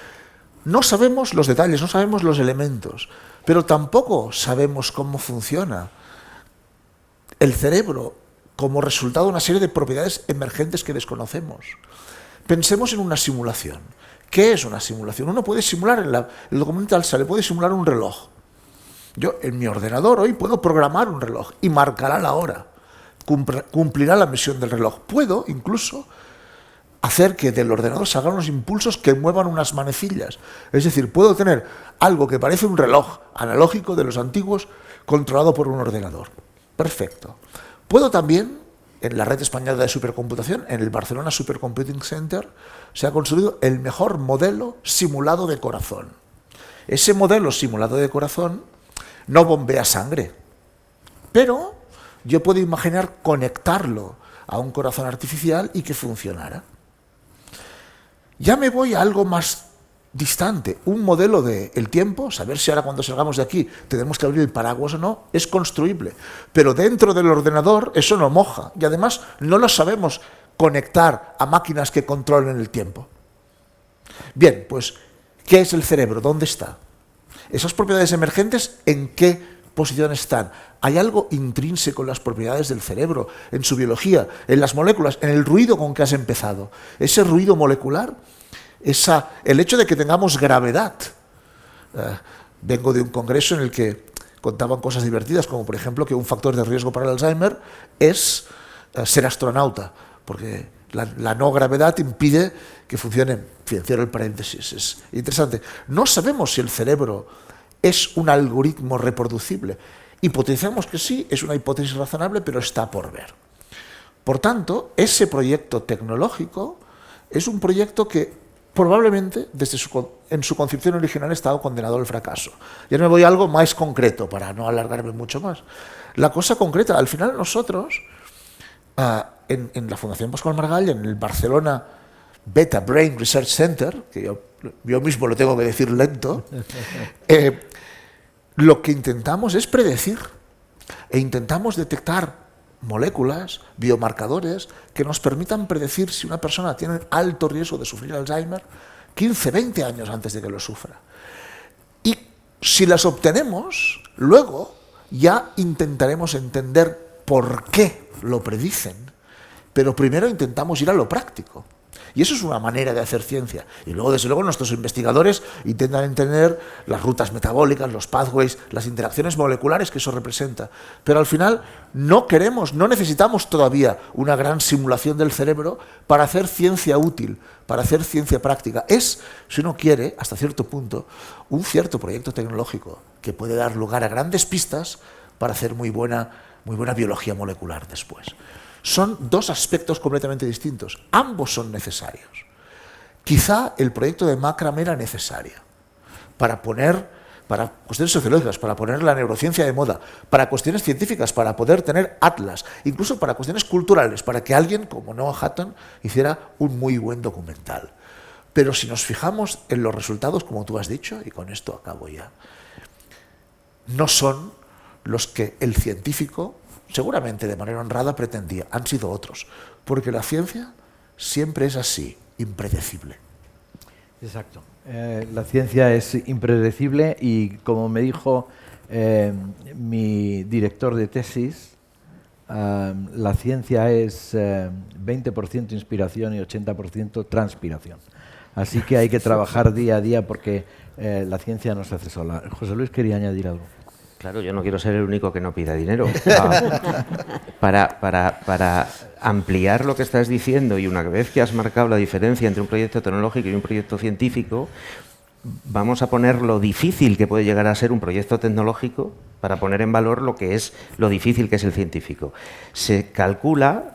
No sabemos los detalles, no sabemos los elementos, pero tampoco sabemos cómo funciona el cerebro como resultado de una serie de propiedades emergentes que desconocemos. Pensemos en una simulación. ¿Qué es una simulación? Uno puede simular, el documental se le puede simular un reloj. Yo en mi ordenador hoy puedo programar un reloj y marcará la hora, cumplirá la misión del reloj. Puedo incluso hacer que del ordenador salgan unos impulsos que muevan unas manecillas. Es decir, puedo tener algo que parece un reloj analógico de los antiguos controlado por un ordenador. Perfecto. Puedo también, en la red española de supercomputación, en el Barcelona Supercomputing Center, se ha construido el mejor modelo simulado de corazón. Ese modelo simulado de corazón no bombea sangre, pero yo puedo imaginar conectarlo a un corazón artificial y que funcionara. Ya me voy a algo más distante. Un modelo del tiempo, saber si ahora cuando salgamos de aquí tenemos que abrir el paraguas o no, es construible. Pero dentro del ordenador eso no moja. Y además no lo sabemos conectar a máquinas que controlen el tiempo. Bien, pues, ¿qué es el cerebro? ¿Dónde está? Esas propiedades emergentes, ¿en qué posición están? Hay algo intrínseco en las propiedades del cerebro, en su biología, en las moléculas, en el ruido con que has empezado. Ese ruido molecular, el hecho de que tengamos gravedad. Vengo de un congreso en el que contaban cosas divertidas, como por ejemplo que un factor de riesgo para el Alzheimer es ser astronauta, porque la no gravedad impide que funcione. Cierro el paréntesis, es interesante. No sabemos si el cerebro es un algoritmo reproducible. Hipotetizamos que sí, es una hipótesis razonable, pero está por ver. Por tanto, ese proyecto tecnológico es un proyecto que probablemente en su concepción original estaba condenado al fracaso. Ya me voy a algo más concreto para no alargarme mucho más. La cosa concreta, al final nosotros, en la Fundación Pascual Margall, en el Barcelona Beta Brain Research Center, que yo mismo lo tengo que decir lento, lo que intentamos es predecir e intentamos detectar moléculas, biomarcadores que nos permitan predecir si una persona tiene alto riesgo de sufrir Alzheimer 15, 20 años antes de que lo sufra. Y si las obtenemos, luego ya intentaremos entender por qué lo predicen, pero primero intentamos ir a lo práctico. Y eso es una manera de hacer ciencia. Y luego, desde luego, nuestros investigadores intentan entender las rutas metabólicas, los pathways, las interacciones moleculares que eso representa. Pero al final no necesitamos todavía una gran simulación del cerebro para hacer ciencia útil, para hacer ciencia práctica. Es, si uno quiere, hasta cierto punto, un cierto proyecto tecnológico que puede dar lugar a grandes pistas para hacer muy buena biología molecular después. Son dos aspectos completamente distintos. Ambos son necesarios. Quizá el proyecto de Makram era necesario para poner para cuestiones sociológicas, para poner la neurociencia de moda, para cuestiones científicas, para poder tener atlas, incluso para cuestiones culturales, para que alguien como Noah Hutton hiciera un muy buen documental. Pero si nos fijamos en los resultados, como tú has dicho, y con esto acabo ya, no son los que el científico, seguramente de manera honrada, pretendía, han sido otros, porque la ciencia siempre es así, impredecible. Exacto. La ciencia es impredecible y, como me dijo mi director de tesis, la ciencia es 20% inspiración y 80% transpiración. Así que hay que trabajar día a día porque la ciencia no se hace sola. José Luis quería añadir algo. Claro, yo no quiero ser el único que no pida dinero. Para ampliar lo que estás diciendo, y una vez que has marcado la diferencia entre un proyecto tecnológico y un proyecto científico, vamos a poner lo difícil que puede llegar a ser un proyecto tecnológico para poner en valor lo que es lo difícil que es el científico. Se calcula,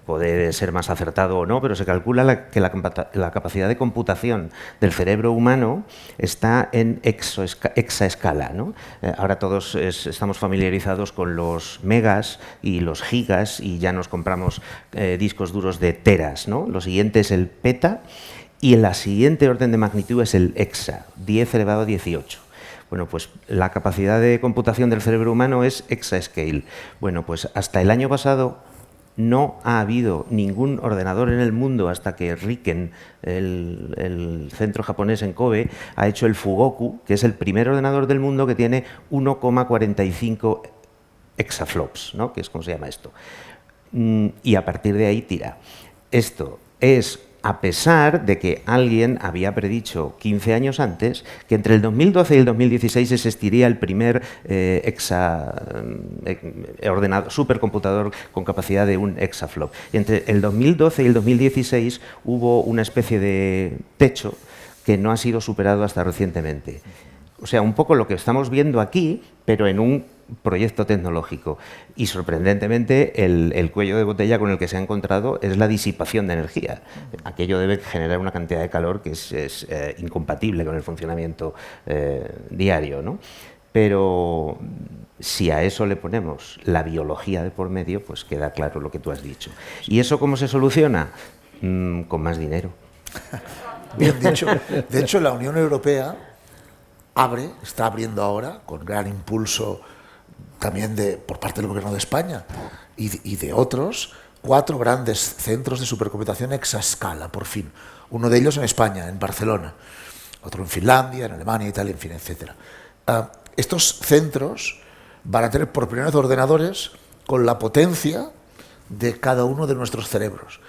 puede ser más acertado o no, pero se calcula que la capacidad de computación del cerebro humano está en exaescala, ¿no? Ahora todos estamos familiarizados con los megas y los gigas y ya nos compramos discos duros de teras, ¿no? Lo siguiente es el peta. Y la siguiente orden de magnitud es el hexa, 10 elevado a 18. Bueno, pues la capacidad de computación del cerebro humano es exascale. Bueno, pues hasta el año pasado no ha habido ningún ordenador en el mundo hasta que Riken, el centro japonés en Kobe, ha hecho el Fugoku, que es el primer ordenador del mundo que tiene 1,45 exaflops, ¿no? Que es como se llama esto. Y a partir de ahí tira. Esto es a pesar de que alguien había predicho 15 años antes que entre el 2012 y el 2016 existiría el primer supercomputador con capacidad de un exaflop. Y entre el 2012 y el 2016 hubo una especie de techo que no ha sido superado hasta recientemente. O sea, un poco lo que estamos viendo aquí, pero en un proyecto tecnológico. Y sorprendentemente el cuello de botella con el que se ha encontrado es la disipación de energía. Aquello debe generar una cantidad de calor que es incompatible con el funcionamiento diario, ¿no? Pero si a eso le ponemos la biología de por medio, pues queda claro lo que tú has dicho. ¿Y eso cómo se soluciona? Con más dinero. Bien dicho. De hecho, la Unión Europea está abriendo ahora, con gran impulso también por parte del Gobierno de España y de otros, 4 grandes centros de supercomputación exascala, por fin. Uno de ellos en España, en Barcelona, otro en Finlandia, en Alemania, Italia, en fin, etc. Estos centros van a tener por primera vez ordenadores con la potencia de cada uno de nuestros cerebros.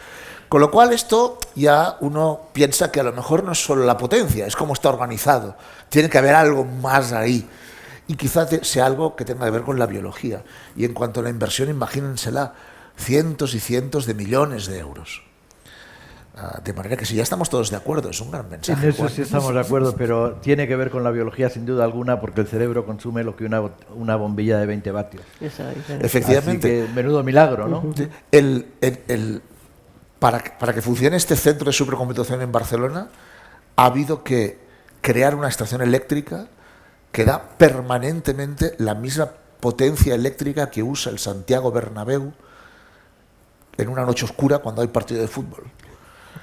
Con lo cual esto ya uno piensa que a lo mejor no es solo la potencia, es cómo está organizado. Tiene que haber algo más ahí. Y quizás sea algo que tenga que ver con la biología. Y en cuanto a la inversión, imagínensela, cientos y cientos de millones de euros. De manera que si ya estamos todos de acuerdo, es un gran mensaje. En eso sí estamos de acuerdo, pero tiene que ver con la biología sin duda alguna, porque el cerebro consume lo que una bombilla de 20 vatios. Efectivamente. Así que menudo milagro, ¿no? Sí. Para que funcione este centro de supercomputación en Barcelona, ha habido que crear una estación eléctrica que da permanentemente la misma potencia eléctrica que usa el Santiago Bernabéu en una noche oscura cuando hay partido de fútbol.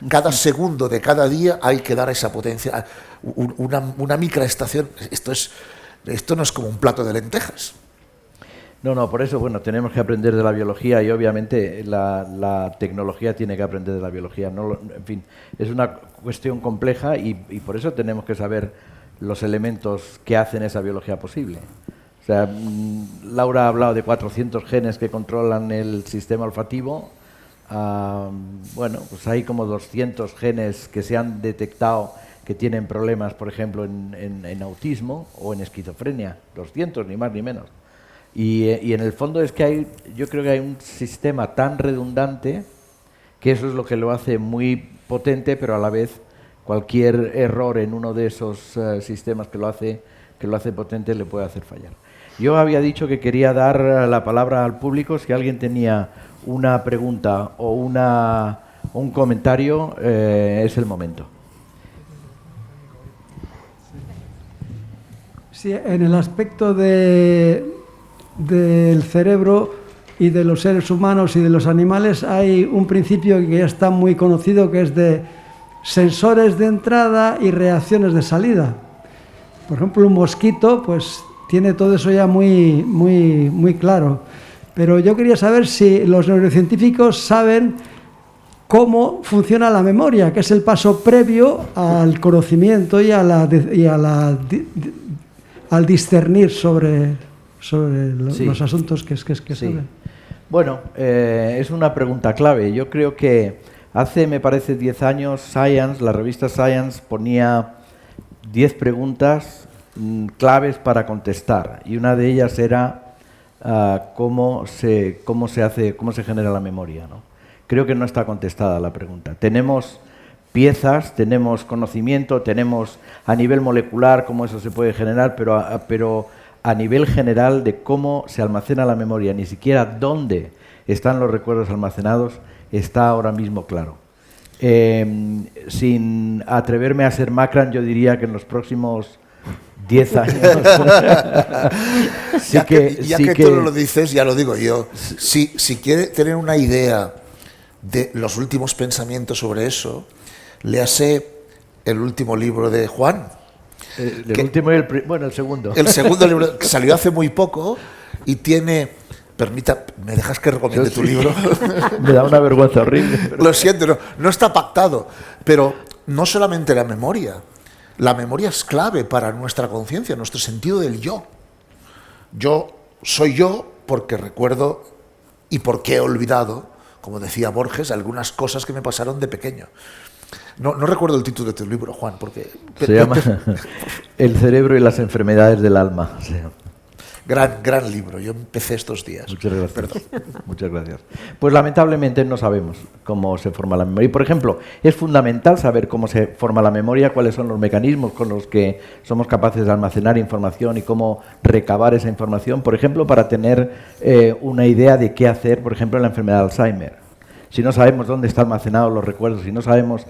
Cada segundo de cada día hay que dar esa potencia, una microestación. Esto no es como un plato de lentejas. No, por eso, bueno, tenemos que aprender de la biología y obviamente la tecnología tiene que aprender de la biología. En fin, es una cuestión compleja y por eso tenemos que saber los elementos que hacen esa biología posible. O sea, Laura ha hablado de 400 genes que controlan el sistema olfativo. Bueno, pues hay como 200 genes que se han detectado que tienen problemas, por ejemplo, en autismo o en esquizofrenia. 200, ni más ni menos. Y en el fondo es que yo creo que hay un sistema tan redundante que eso es lo que lo hace muy potente, pero a la vez cualquier error en uno de esos sistemas que lo hace potente le puede hacer fallar. Yo había dicho que quería dar la palabra al público. Si alguien tenía una pregunta o un comentario, es el momento. Sí, en el aspecto del cerebro y de los seres humanos y de los animales hay un principio que ya está muy conocido, que es de sensores de entrada y reacciones de salida. Por ejemplo, un mosquito pues tiene todo eso ya muy claro. Pero yo quería saber si los neurocientíficos saben cómo funciona la memoria, que es el paso previo al conocimiento y al discernir sobre los asuntos que saben. Bueno, es una pregunta clave. Yo creo que hace, me parece, 10 años, Science, la revista Science, ponía 10 preguntas claves para contestar. Y una de ellas era cómo se genera la memoria, ¿no? Creo que no está contestada la pregunta. Tenemos piezas, tenemos conocimiento, tenemos a nivel molecular cómo eso se puede generar, pero a nivel general de cómo se almacena la memoria, ni siquiera dónde están los recuerdos almacenados, está ahora mismo claro. Sin atreverme a ser Macron, yo diría que en los próximos 10 años... ya que tú lo dices, ya lo digo yo. Si quiere tener una idea de los últimos pensamientos sobre eso, léase el último libro de Juan. El último y el segundo. El segundo libro, que salió hace muy poco y tiene... ¿me dejas que recomiende tu libro? Me da una vergüenza horrible. Lo siento, no está pactado. Pero no solamente la memoria es clave para nuestra conciencia, nuestro sentido del yo. Yo soy yo porque recuerdo y porque he olvidado, como decía Borges, algunas cosas que me pasaron de pequeño. No recuerdo el título de tu libro, Juan, porque... Se llama El cerebro y las enfermedades del alma. Sí. Gran libro, yo empecé estos días. Muchas gracias. Perdón. Muchas gracias. Pues lamentablemente no sabemos cómo se forma la memoria. Y, por ejemplo, es fundamental saber cómo se forma la memoria, cuáles son los mecanismos con los que somos capaces de almacenar información y cómo recabar esa información, por ejemplo, para tener una idea de qué hacer, por ejemplo, en la enfermedad de Alzheimer. Si no sabemos dónde están almacenados los recuerdos, si no sabemos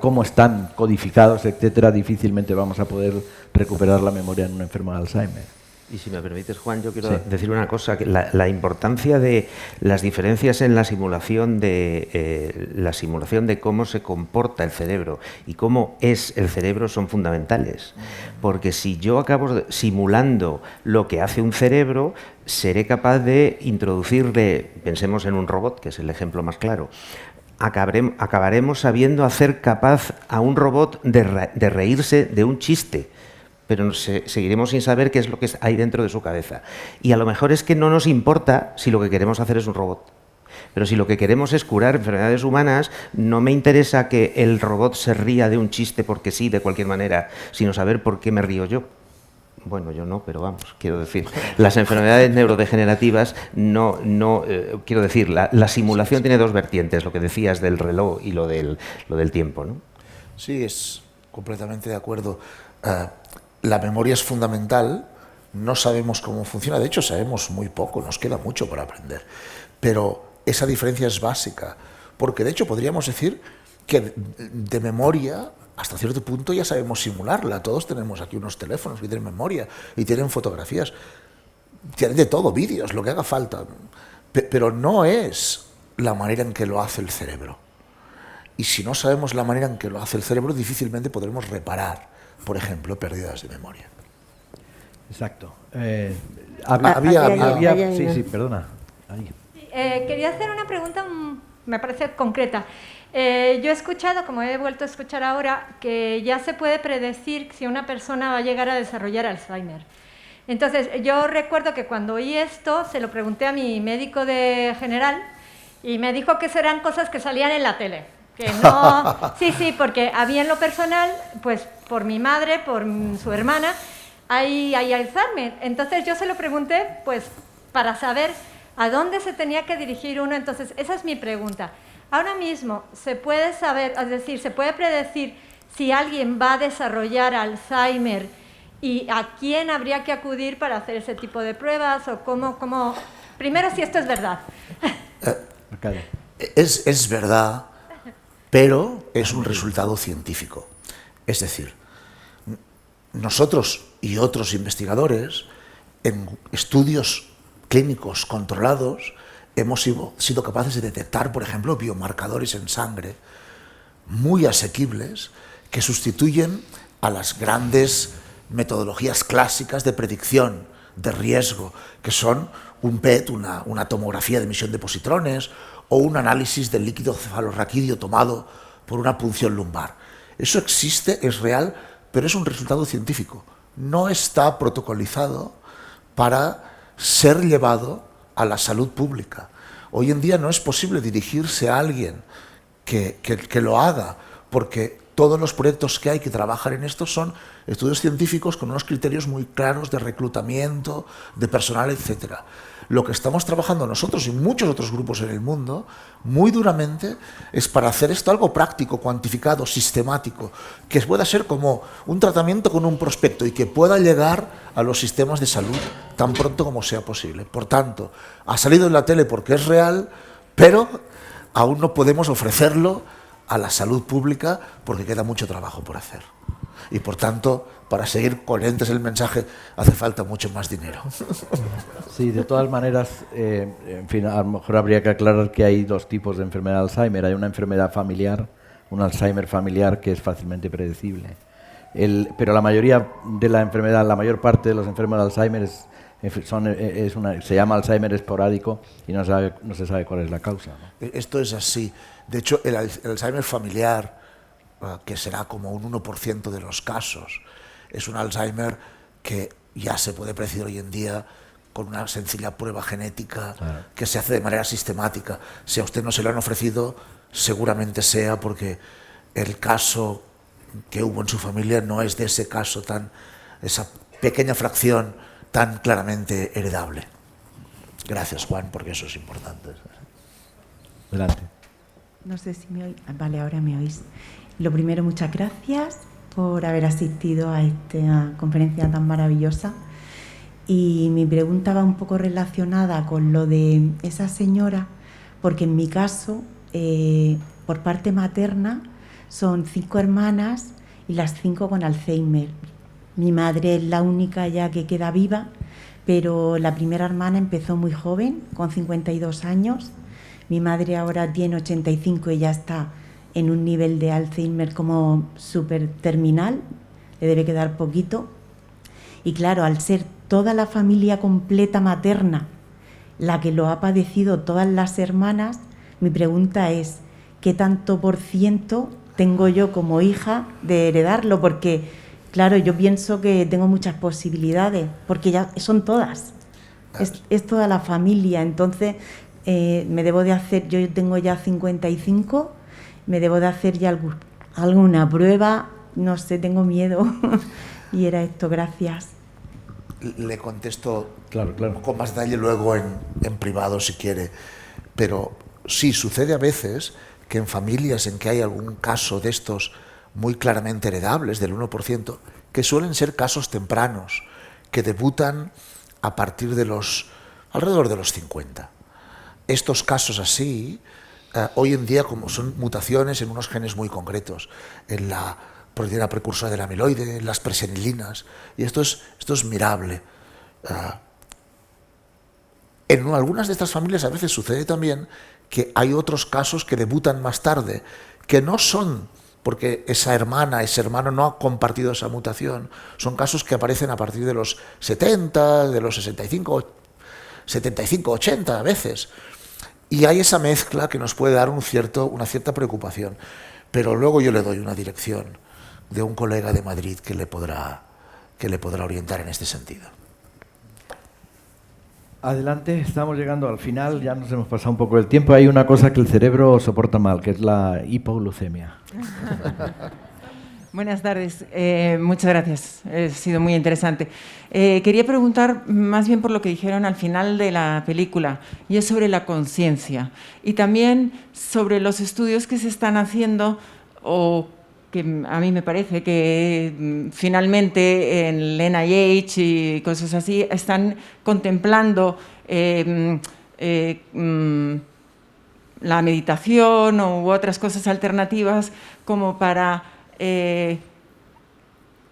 cómo están codificados, etcétera, difícilmente vamos a poder recuperar la memoria en una enfermedad de Alzheimer. Y si me permites, Juan, yo quiero decir una cosa, que la importancia de las diferencias en la simulación de cómo se comporta el cerebro y cómo es el cerebro son fundamentales. Porque si yo acabo simulando lo que hace un cerebro, seré capaz de introducirle, pensemos en un robot, que es el ejemplo más claro, acabaremos sabiendo hacer capaz a un robot de reírse de un chiste, pero seguiremos sin saber qué es lo que hay dentro de su cabeza. Y a lo mejor es que no nos importa si lo que queremos hacer es un robot. Pero si lo que queremos es curar enfermedades humanas, no me interesa que el robot se ría de un chiste porque sí, de cualquier manera, sino saber por qué me río yo. Bueno, yo no, pero vamos, quiero decir, las enfermedades neurodegenerativas quiero decir, la simulación tiene dos vertientes, lo que decías del reloj y lo del tiempo, ¿no? Sí, es completamente de acuerdo. La memoria es fundamental, no sabemos cómo funciona, de hecho sabemos muy poco, nos queda mucho por aprender, pero esa diferencia es básica, porque de hecho podríamos decir que de memoria hasta cierto punto ya sabemos simularla, todos tenemos aquí unos teléfonos que tienen memoria y tienen fotografías, tienen de todo, vídeos, lo que haga falta, pero no es la manera en que lo hace el cerebro. Y si no sabemos la manera en que lo hace el cerebro, difícilmente podremos reparar, por ejemplo, pérdidas de memoria. Exacto. Sí, perdona. Ahí. Quería hacer una pregunta, me parece concreta. Yo he escuchado, como he vuelto a escuchar ahora, que ya se puede predecir si una persona va a llegar a desarrollar Alzheimer. Entonces, yo recuerdo que cuando oí esto, se lo pregunté a mi médico de general y me dijo que serán cosas que salían en la tele. Que no, sí, porque a mí en lo personal, pues por mi madre, por su hermana, hay Alzheimer. Entonces yo se lo pregunté, pues para saber a dónde se tenía que dirigir uno. Entonces esa es mi pregunta. Ahora mismo se puede saber, es decir, se puede predecir si alguien va a desarrollar Alzheimer y a quién habría que acudir para hacer ese tipo de pruebas o cómo. Primero, si esto es verdad. Es verdad. Pero es un resultado científico. Es decir, nosotros y otros investigadores, en estudios clínicos controlados, hemos sido capaces de detectar, por ejemplo, biomarcadores en sangre muy asequibles que sustituyen a las grandes metodologías clásicas de predicción de riesgo, que son un PET, una tomografía de emisión de positrones, o un análisis del líquido cefalorraquídeo tomado por una punción lumbar. Eso existe, es real, pero es un resultado científico. No está protocolizado para ser llevado a la salud pública. Hoy en día no es posible dirigirse a alguien que lo haga, porque todos los proyectos que hay que trabajar en esto son estudios científicos con unos criterios muy claros de reclutamiento, de personal, etc. Lo que estamos trabajando nosotros y muchos otros grupos en el mundo, muy duramente, es para hacer esto algo práctico, cuantificado, sistemático, que pueda ser como un tratamiento con un prospecto y que pueda llegar a los sistemas de salud tan pronto como sea posible. Por tanto, ha salido en la tele porque es real, pero aún no podemos ofrecerlo a la salud pública porque queda mucho trabajo por hacer. Y por tanto, para seguir coherentes el mensaje, hace falta mucho más dinero. Sí, de todas maneras, en fin, a lo mejor habría que aclarar que hay dos tipos de enfermedad de Alzheimer. Hay una enfermedad familiar, un Alzheimer familiar que es fácilmente predecible. Pero la mayoría de la enfermedad, la mayor parte de los enfermos de Alzheimer se llama Alzheimer esporádico y no se sabe cuál es la causa, ¿no? Esto es así. De hecho, el Alzheimer familiar, que será como un 1% de los casos, es un Alzheimer que ya se puede predecir hoy en día con una sencilla prueba genética, claro, que se hace de manera sistemática. Si a usted no se lo han ofrecido, seguramente sea porque el caso que hubo en su familia no es de ese caso esa pequeña fracción tan claramente heredable. Gracias, Juan, porque eso es importante. Adelante. No sé si me oís. Vale, ahora me oís. Lo primero, muchas gracias por haber asistido a esta conferencia tan maravillosa. Y mi pregunta va un poco relacionada con lo de esa señora, porque en mi caso, por parte materna, son 5 hermanas y las 5 con Alzheimer. Mi madre es la única ya que queda viva, pero la primera hermana empezó muy joven, con 52 años. Mi madre ahora tiene 85 y ya está en un nivel de Alzheimer como súper terminal, le debe quedar poquito. Y claro, al ser toda la familia completa materna la que lo ha padecido, todas las hermanas, mi pregunta es, ¿qué tanto por ciento tengo yo como hija de heredarlo? Porque, claro, yo pienso que tengo muchas posibilidades, porque ya son todas, es toda la familia. Entonces, me debo de hacer, yo tengo ya 55, me debo de hacer ya alguna prueba, no sé, tengo miedo. Y era esto, gracias. Le contesto claro. con más detalle luego en privado si quiere, pero sí, sucede a veces que en familias en que hay algún caso de estos muy claramente heredables, del 1%, que suelen ser casos tempranos, que debutan a partir de alrededor de los 50. Estos casos así, hoy en día, como son mutaciones en unos genes muy concretos, en la proteína precursora del amiloide, en las presenilinas, y esto es mirable. En algunas de estas familias a veces sucede también que hay otros casos que debutan más tarde, que no son porque esa hermana, ese hermano no ha compartido esa mutación, son casos que aparecen a partir de los 70, de los 65, 80 a veces. Y hay esa mezcla que nos puede dar una cierta preocupación. Pero luego yo le doy una dirección de un colega de Madrid que le podrá orientar en este sentido. Adelante, estamos llegando al final, ya nos hemos pasado un poco el tiempo. Hay una cosa que el cerebro soporta mal, que es la hipoglucemia. Buenas tardes, muchas gracias, ha sido muy interesante. Quería preguntar más bien por lo que dijeron al final de la película, y es sobre la conciencia, y también sobre los estudios que se están haciendo, o que a mí me parece que finalmente en el NIH y cosas así están contemplando la meditación u otras cosas alternativas como para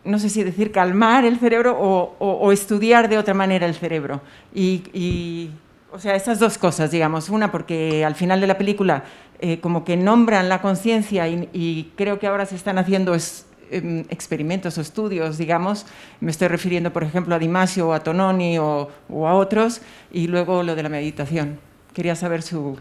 no sé si decir calmar el cerebro o estudiar de otra manera el cerebro. O sea, esas dos cosas, digamos. Una, porque al final de la película como que nombran la conciencia y creo que ahora se están haciendo experimentos o estudios, digamos. Me estoy refiriendo, por ejemplo, a Di Masio o a Tononi o a otros. Y luego lo de la meditación. Quería saber su...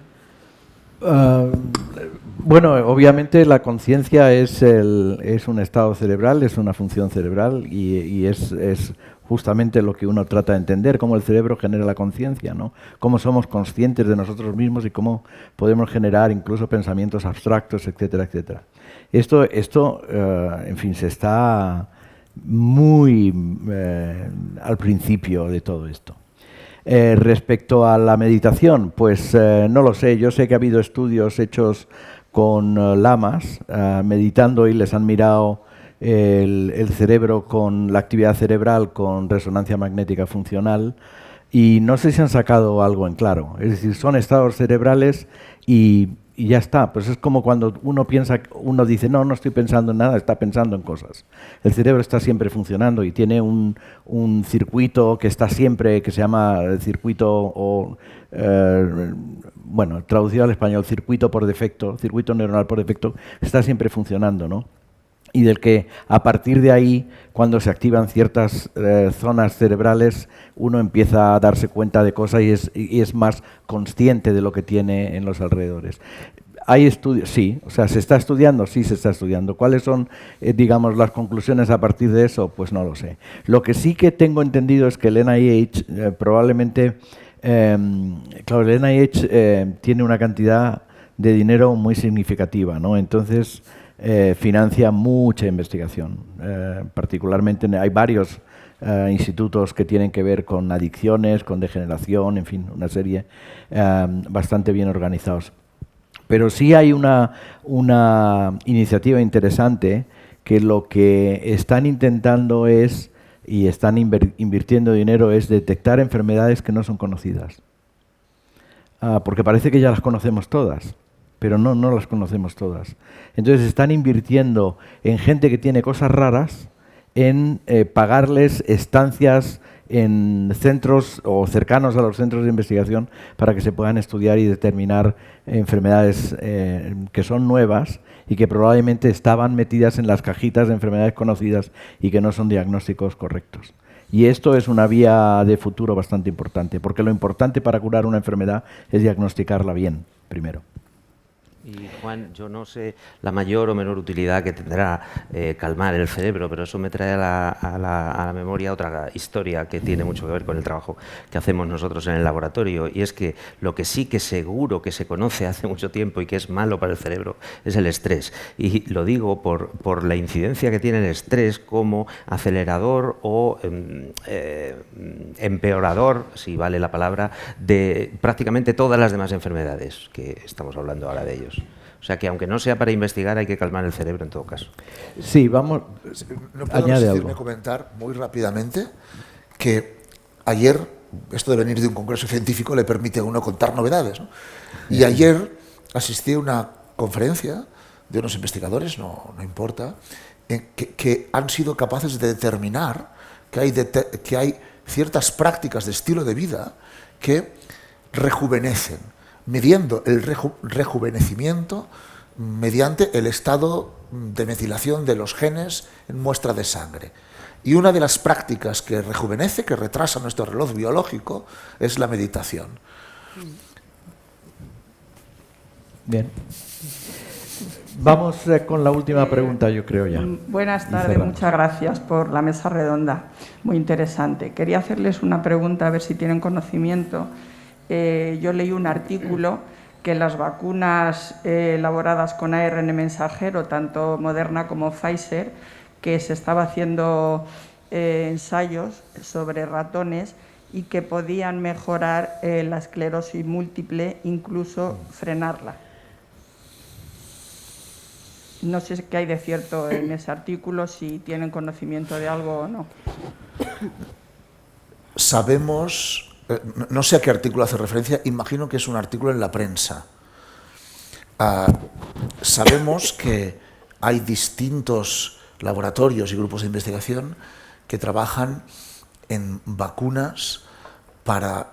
Bueno, obviamente la conciencia es un estado cerebral, es una función cerebral y es justamente lo que uno trata de entender, cómo el cerebro genera la conciencia, ¿no? Cómo somos conscientes de nosotros mismos y cómo podemos generar incluso pensamientos abstractos, etcétera, etcétera. Esto en fin, se está muy al principio de todo esto. Respecto a la meditación, pues no lo sé. Yo sé que ha habido estudios hechos con lamas meditando y les han mirado el cerebro con la actividad cerebral con resonancia magnética funcional y no sé si han sacado algo en claro. Es decir, son estados cerebrales y ya está. Pues es como cuando uno dice, no estoy pensando en nada, está pensando en cosas. El cerebro está siempre funcionando y tiene un circuito que está siempre, que se llama circuito traducido al español, circuito por defecto, circuito neuronal por defecto, está siempre funcionando, ¿no? Y del que a partir de ahí, cuando se activan ciertas zonas cerebrales, uno empieza a darse cuenta de cosas y es más consciente de lo que tiene en los alrededores. ¿Hay estudios? Sí. O sea, ¿se está estudiando? Sí, se está estudiando. ¿Cuáles son, digamos, las conclusiones a partir de eso? Pues no lo sé. Lo que sí que tengo entendido es que el NIH probablemente... claro, el NIH tiene una cantidad de dinero muy significativa, ¿no? Entonces... financia mucha investigación. Particularmente hay varios institutos que tienen que ver con adicciones, con degeneración, en fin, una serie bastante bien organizados. Pero sí hay una iniciativa interesante que lo que están intentando y están invirtiendo dinero es detectar enfermedades que no son conocidas. Porque parece que ya las conocemos todas, pero no las conocemos todas. Entonces están invirtiendo en gente que tiene cosas raras, en pagarles estancias en centros o cercanos a los centros de investigación para que se puedan estudiar y determinar enfermedades que son nuevas y que probablemente estaban metidas en las cajitas de enfermedades conocidas y que no son diagnósticos correctos. Y esto es una vía de futuro bastante importante, porque lo importante para curar una enfermedad es diagnosticarla bien, primero. Y Juan, yo no sé la mayor o menor utilidad que tendrá calmar el cerebro, pero eso me trae a la memoria otra historia que tiene mucho que ver con el trabajo que hacemos nosotros en el laboratorio, y es que lo que sí que seguro que se conoce hace mucho tiempo y que es malo para el cerebro es el estrés. Y lo digo por la incidencia que tiene el estrés como acelerador o empeorador, si vale la palabra, de prácticamente todas las demás enfermedades que estamos hablando ahora de ellos. O sea que aunque no sea para investigar, hay que calmar el cerebro en todo caso. Sí, vamos. No puedo resistirme a comentar muy rápidamente que ayer, esto de venir de un congreso científico le permite a uno contar novedades, ¿no? Y ayer asistí a una conferencia de unos investigadores, no importa, que han sido capaces de determinar que hay ciertas prácticas de estilo de vida que rejuvenecen, midiendo el rejuvenecimiento mediante el estado de metilación de los genes en muestra de sangre. Y una de las prácticas que rejuvenece, que retrasa nuestro reloj biológico, es la meditación. Bien. Vamos con la última pregunta, yo creo ya. Buenas tardes, muchas gracias por la mesa redonda, muy interesante. Quería hacerles una pregunta, a ver si tienen conocimiento. Yo leí un artículo que las vacunas elaboradas con ARN mensajero, tanto Moderna como Pfizer, que se estaba haciendo ensayos sobre ratones y que podían mejorar la esclerosis múltiple, incluso frenarla. No sé qué hay de cierto en ese artículo, si tienen conocimiento de algo o no. Sabemos... no sé a qué artículo hace referencia, imagino que es un artículo en la prensa. Sabemos que hay distintos laboratorios y grupos de investigación que trabajan en vacunas para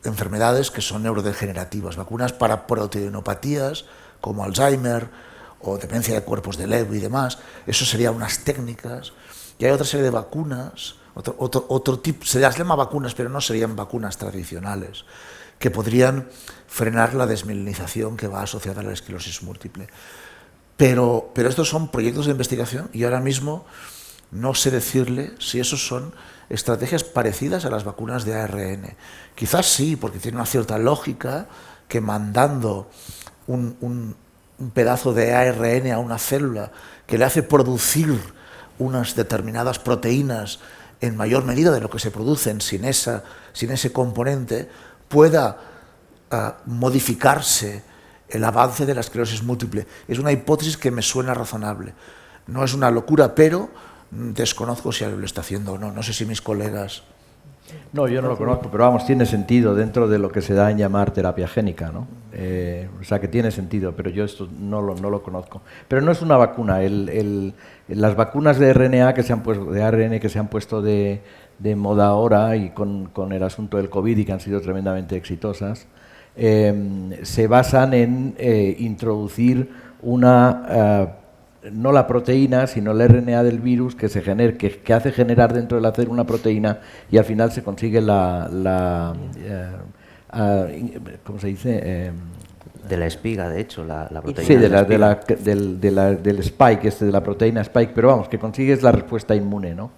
enfermedades que son neurodegenerativas, vacunas para proteinopatías como Alzheimer o demencia de cuerpos de Lewy y demás. Eso serían unas técnicas. Y hay otra serie de vacunas, otro tipo, se las llama vacunas, pero no serían vacunas tradicionales, que podrían frenar la desmielinización que va asociada a la esclerosis múltiple. Pero estos son proyectos de investigación y ahora mismo no sé decirle si esos son estrategias parecidas a las vacunas de ARN. Quizás sí, porque tiene una cierta lógica que mandando un pedazo de ARN a una célula que le hace producir unas determinadas proteínas en mayor medida de lo que se producen sin ese componente, pueda modificarse el avance de la esclerosis múltiple. Es una hipótesis que me suena razonable. No es una locura, pero desconozco si alguien lo está haciendo o no. No sé si mis colegas... No, yo no lo conozco, pero vamos, tiene sentido dentro de lo que se da en llamar terapia génica, ¿no? O sea, que tiene sentido, pero yo esto no lo conozco. Pero no es una vacuna. Las vacunas de RNA que se han puesto, de ARN que se han puesto de moda ahora y con el asunto del COVID y que han sido tremendamente exitosas, se basan en introducir no la proteína, sino el RNA del virus que hace generar dentro de la célula una proteína y al final se consigue ¿cómo se dice? De la espiga, de hecho, la proteína. Sí, del spike, de la proteína spike, pero vamos, que consigues la respuesta inmune, ¿no?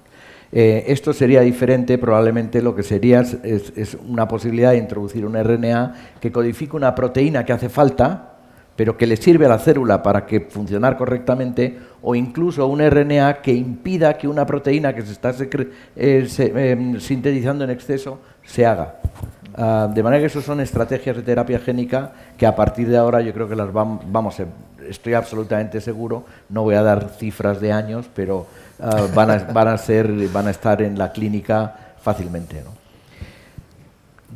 Esto sería diferente, probablemente lo que sería es una posibilidad de introducir un RNA que codifique una proteína que hace falta, pero que le sirve a la célula para que funcionar correctamente, o incluso un RNA que impida que una proteína que se está sintetizando en exceso se haga. De manera que eso son estrategias de terapia génica que a partir de ahora yo creo que las estoy absolutamente seguro, no voy a dar cifras de años, pero van a estar en la clínica fácilmente, ¿no?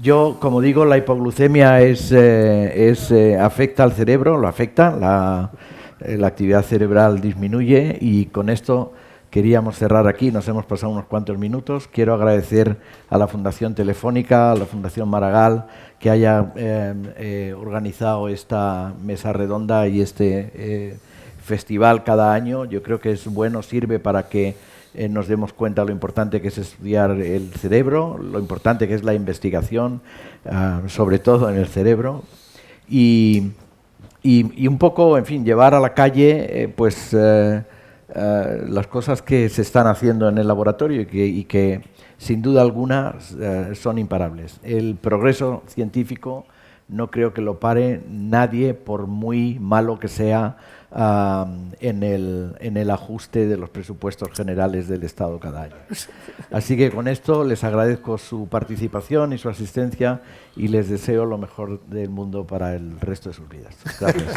Yo, como digo, la hipoglucemia afecta al cerebro, lo afecta, la actividad cerebral disminuye y con esto queríamos cerrar aquí, nos hemos pasado unos cuantos minutos. Quiero agradecer a la Fundación Telefónica, a la Fundación Maragall, que haya organizado esta mesa redonda y este festival cada año. Yo creo que es bueno, sirve para que nos demos cuenta de lo importante que es estudiar el cerebro, lo importante que es la investigación, sobre todo en el cerebro, y un poco, en fin, llevar a la calle las cosas que se están haciendo en el laboratorio y que sin duda alguna son imparables. El progreso científico no creo que lo pare nadie, por muy malo que sea en el ajuste de los presupuestos generales del Estado cada año. Así que con esto les agradezco su participación y su asistencia y les deseo lo mejor del mundo para el resto de sus vidas. Gracias.